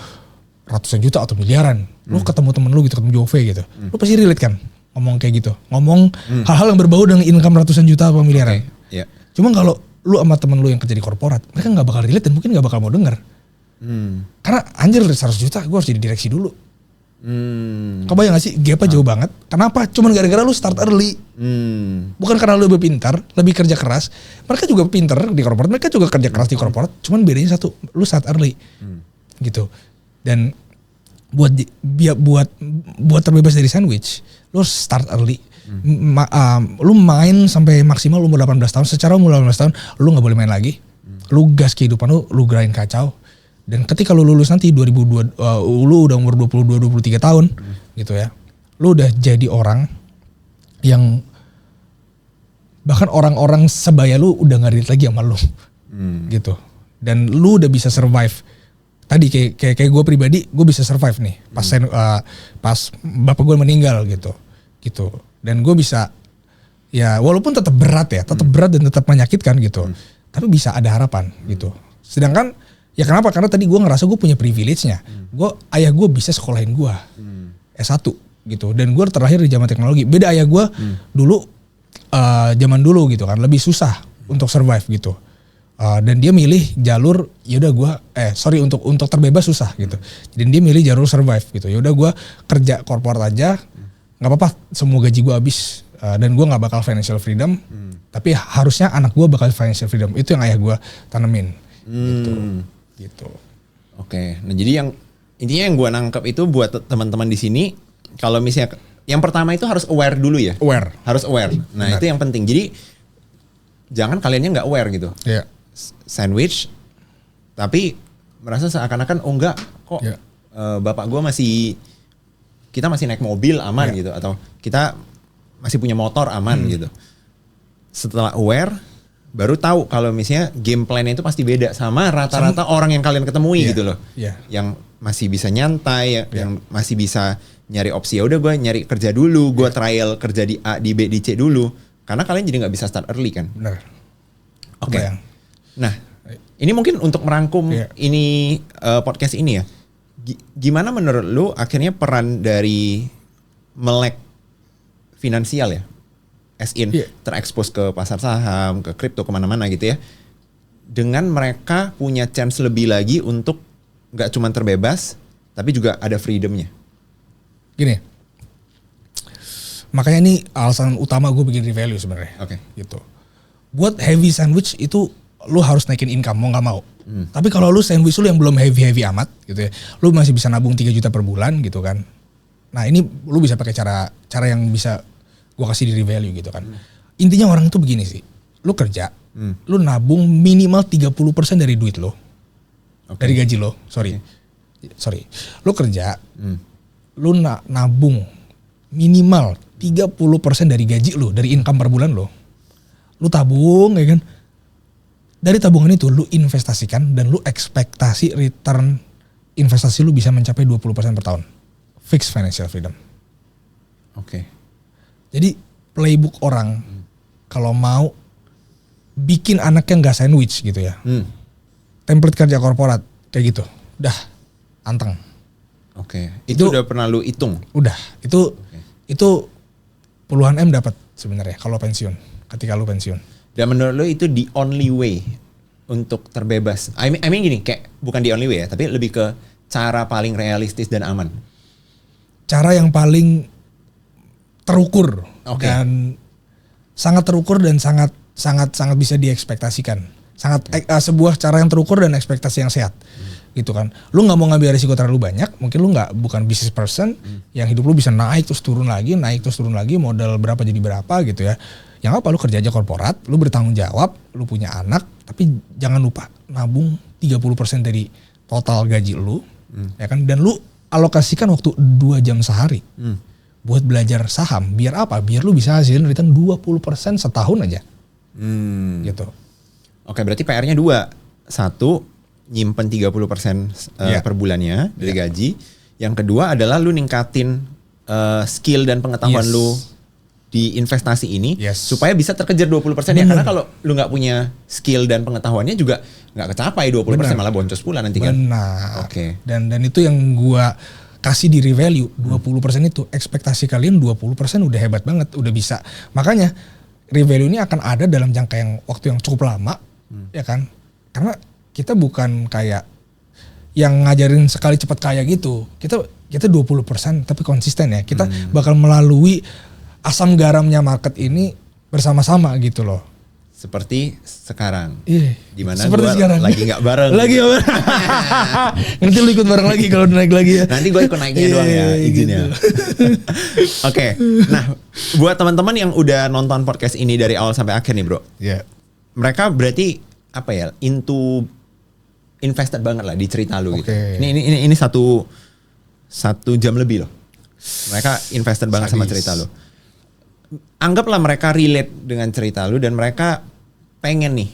S2: ratusan juta atau miliaran. Lu ketemu temen lu gitu, ketemu Jove gitu. Lu pasti relate kan ngomong kayak gitu. Ngomong hal-hal yang berbau dengan income ratusan juta atau miliaran.
S1: Yeah.
S2: Cuma kalau lu sama temen lu yang kerja di korporat, mereka gak bakal relate dan mungkin gak bakal mau denger. Karena anjir 100 juta gue harus jadi direksi dulu. Kebayang gak sih gapnya jauh banget? Kenapa? Cuman gara-gara lu start early. Bukan karena lu lebih pintar, lebih kerja keras. Mereka juga pintar di korporat, mereka juga kerja keras di korporat. Cuman bedanya satu, lu start early. Gitu. Dan buat terbebas dari sandwich, lu start early. Lu main sampai maksimal lu umur 18 tahun. Secara umur 18 tahun, lu gak boleh main lagi. Lu gas kehidupan lu grind kacau. Dan ketika lu lulus nanti 2002, lu udah umur 22-23 tahun gitu ya. Lu udah jadi orang yang bahkan orang-orang sebaya lu udah gak relate lagi sama lu. Gitu. Dan lu udah bisa survive. Tadi kayak gue pribadi, gue bisa survive nih pas bapak gue meninggal gitu. Dan gue bisa ya walaupun tetap berat ya, tetap berat dan tetap menyakitkan gitu. Tapi bisa ada harapan gitu. Sedangkan ya kenapa? Karena tadi gue ngerasa gue punya privilege-nya. Ayah gue bisa sekolahin gue S1 gitu. Dan gue terlahir di zaman teknologi. Beda ayah gue dulu zaman dulu gitu kan, lebih susah untuk survive gitu. Dan dia milih jalur yaudah gue untuk terbebas susah gitu. Dan dia milih jalur survive gitu. Yaudah gue kerja korporat aja, nggak apa-apa semua gaji gue habis. Dan gue nggak bakal financial freedom. Tapi harusnya anak gue bakal financial freedom. Itu yang ayah gue tanemin. Gitu. Oke.
S1: Nah jadi intinya yang gue nangkep itu buat teman-teman di sini, kalau misalnya yang pertama itu harus aware dulu ya. Harus aware. Nah itu yang penting. Jadi jangan kaliannya nggak aware gitu.
S2: Yeah.
S1: Sandwich, tapi merasa seakan-akan enggak kok. Yeah. Bapak gue kita masih naik mobil aman gitu, atau kita masih punya motor aman gitu. Setelah aware, baru tahu kalau misalnya game plan-nya itu pasti beda sama rata-rata orang yang kalian ketemui gitu loh. Yang masih bisa nyantai, yang masih bisa nyari opsi. Ya udah gue nyari kerja dulu, gue trial kerja di A, di B, di C dulu. Karena kalian jadi nggak bisa start early kan.
S2: Benar.
S1: Oke. Nah, ini mungkin untuk merangkum ini podcast ini ya. Gimana menurut lu akhirnya peran dari melek finansial ya? As in terekspos ke pasar saham, ke kripto, kemana-mana gitu ya. Dengan mereka punya chance lebih lagi untuk gak cuma terbebas, tapi juga ada freedomnya.
S2: Gini, makanya ini alasan utama gue bikin Revalue sebenarnya.
S1: Oke.
S2: Gitu. Buat heavy sandwich itu lu harus naikin income mau gak mau. Tapi kalau lu sandwich lu yang belum heavy amat gitu ya, lu masih bisa nabung 3 juta per bulan gitu kan. Nah ini lu bisa pakai cara yang bisa gue kasih di Revalue gitu kan. Intinya orang itu begini sih. Lu kerja, lu nabung minimal 30% dari duit lo. Dari gaji lo, sorry. Lu kerja, lu nabung minimal 30% dari gaji lo, dari income per bulan lo. Lu tabung ya kan. Dari tabungan itu lu investasikan dan lu ekspektasi return investasi lu bisa mencapai 20% per tahun. Fixed financial freedom.
S1: Oke.
S2: Jadi playbook orang kalau mau bikin anaknya nggak sandwich gitu ya. Template kerja korporat kayak gitu. Dah anteng.
S1: Oke. Itu udah pernah lu hitung?
S2: Udah. Itu puluhan M dapat sebenarnya kalau pensiun. Ketika lu pensiun.
S1: Dan menurut lu itu the only way untuk terbebas? I mean gini, kayak bukan the only way ya, tapi lebih ke cara paling realistis dan aman.
S2: Cara yang paling terukur dan sangat terukur dan sangat bisa diekspektasikan. Sebuah cara yang terukur dan ekspektasi yang sehat. Gitu kan. Lu nggak mau ngambil risiko terlalu banyak, mungkin lu bukan business person yang hidup lu bisa naik terus turun lagi, modal berapa jadi berapa gitu ya. Yang apa, lu kerja aja korporat, lu bertanggung jawab, lu punya anak, tapi jangan lupa nabung 30% dari total gaji lu, ya kan, dan lu alokasikan waktu 2 jam sehari buat belajar saham. Biar apa? Biar lu bisa hasilin return 20% setahun aja. Gitu.
S1: Oke, berarti PR-nya 2. 1, nyimpen 30% per bulannya dari gaji. Yang kedua adalah lu ningkatin skill dan pengetahuan lu di investasi ini supaya bisa terkejar 20% ya. Karena kalau lu nggak punya skill dan pengetahuannya juga nggak kecapai 20%, malah boncos pula nanti kan.
S2: Benar. Oke. Dan itu yang gua kasih di revalue 20% itu, ekspektasi kalian 20% udah hebat banget, udah bisa. Makanya revalue ini akan ada dalam jangka yang waktu yang cukup lama, ya kan? Karena kita bukan kayak yang ngajarin sekali cepat kaya gitu. Kita 20% tapi konsisten ya. Kita bakal melalui asam garamnya market ini bersama-sama gitu loh.
S1: Seperti sekarang. Dimana
S2: seperti sekarang.
S1: Lagi gak bareng.
S2: Nanti lu ikut bareng lagi kalau naik lagi ya.
S1: Nanti gue ikut naiknya doang ya, izinnya. Oke. Nah, buat teman-teman yang udah nonton podcast ini dari awal sampai akhir nih bro. Mereka berarti apa ya, invested banget lah di cerita lu gitu. Ini satu jam lebih loh. Mereka invested banget sama cerita lu. Anggaplah mereka relate dengan cerita lu dan mereka pengen nih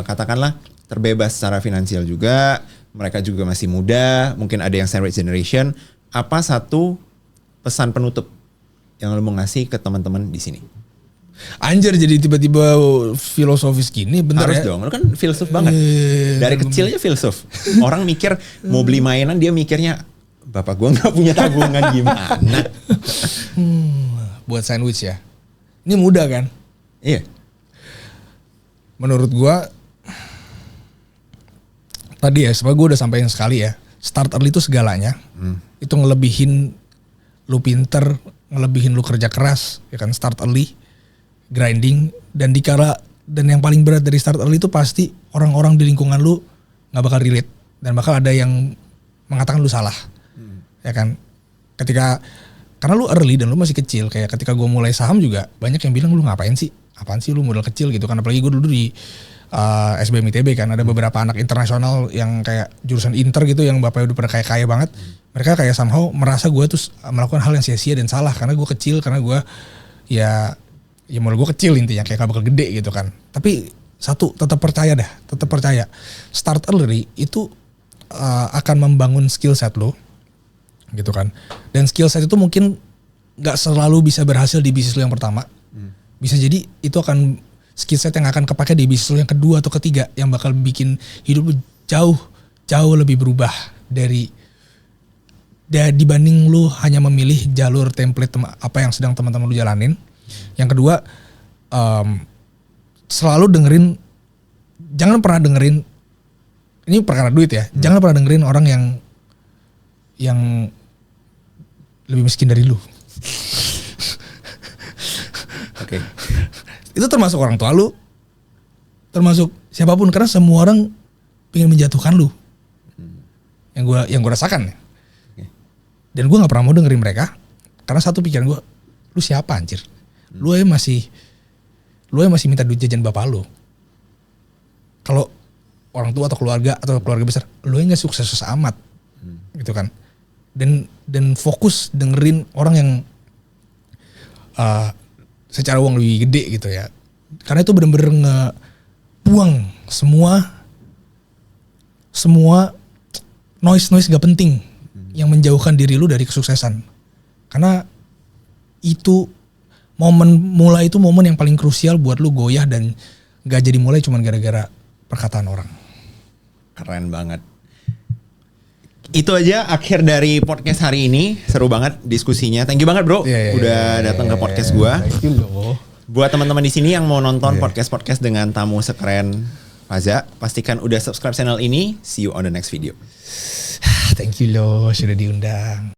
S1: katakanlah terbebas secara finansial juga. Mereka juga masih muda, mungkin ada yang sandwich generation. Apa satu pesan penutup yang lu mau ngasih ke teman-teman di sini?
S2: Anjir, jadi tiba-tiba filosofis gini, bentar.
S1: Harus
S2: ya.
S1: dong, lu kan filsuf banget. Dari kecil aja filsuf. Orang mikir mau beli mainan, dia mikirnya bapak gua nggak punya tabungan gimana.
S2: Buat sandwich ya. Ini mudah kan?
S1: Iya.
S2: Menurut gua tadi ya, sebenarnya gua udah sampaikan sekali ya. Start early itu segalanya. Itu ngelebihin lu pinter, ngelebihin lu kerja keras, ya kan, start early. Grinding, dan yang paling berat dari start early itu pasti orang-orang di lingkungan lu nggak bakal relate dan bakal ada yang mengatakan lu salah, ya kan? Karena lu early dan lu masih kecil, kayak ketika gue mulai saham juga banyak yang bilang lu ngapain sih? Apaan sih lu modal kecil gitu kan? Apalagi gue dulu di SBM ITB kan, ada beberapa anak internasional yang kayak jurusan inter gitu yang bapaknya udah pada kaya banget. Mereka kayak somehow merasa gue tuh melakukan hal yang sia-sia dan salah karena gue kecil, karena gue ya modal gue kecil intinya, kayak gak bakal gede gitu kan. Tapi satu, tetap percaya. Start early itu akan membangun skill set lo gitu kan. Dan skill set itu mungkin gak selalu bisa berhasil di bisnis lo yang pertama. Bisa jadi itu akan skill set yang akan kepake di bisnis lo yang kedua atau ketiga, yang bakal bikin hidup lo jauh lebih berubah dibanding lo hanya memilih jalur template apa yang sedang teman-teman lo jalanin. Yang kedua, selalu jangan pernah dengerin, ini perkara duit ya, jangan pernah dengerin orang yang lebih miskin dari lu.
S1: Oke.
S2: Itu termasuk orang tua lu, termasuk siapapun, karena semua orang pengen menjatuhkan lu. Yang gue rasakan ya. Dan gue nggak pernah mau dengerin mereka, karena satu pikiran gue, lu siapa anjir? Lu aja masih minta duit jajan bapak lu. Kalau orang tua atau keluarga besar, lu aja nggak sukses amat, gitu kan? Dan fokus dengerin orang yang secara uang lebih gede gitu ya. Karena itu bener-bener ngebuang semua noise gak penting yang menjauhkan diri lu dari kesuksesan. Karena itu momen yang paling krusial buat lu goyah dan gak jadi mulai cuma gara-gara perkataan orang.
S1: Keren banget. itu aja akhir dari podcast hari ini. Seru banget diskusinya. Thank you banget bro, udah datang ke podcast gua.
S2: Thank you loh.
S1: Buat teman-teman di sini yang mau nonton podcast dengan tamu sekeren Faza, pastikan udah subscribe channel ini. See you on the next video.
S2: Thank you loh sudah diundang.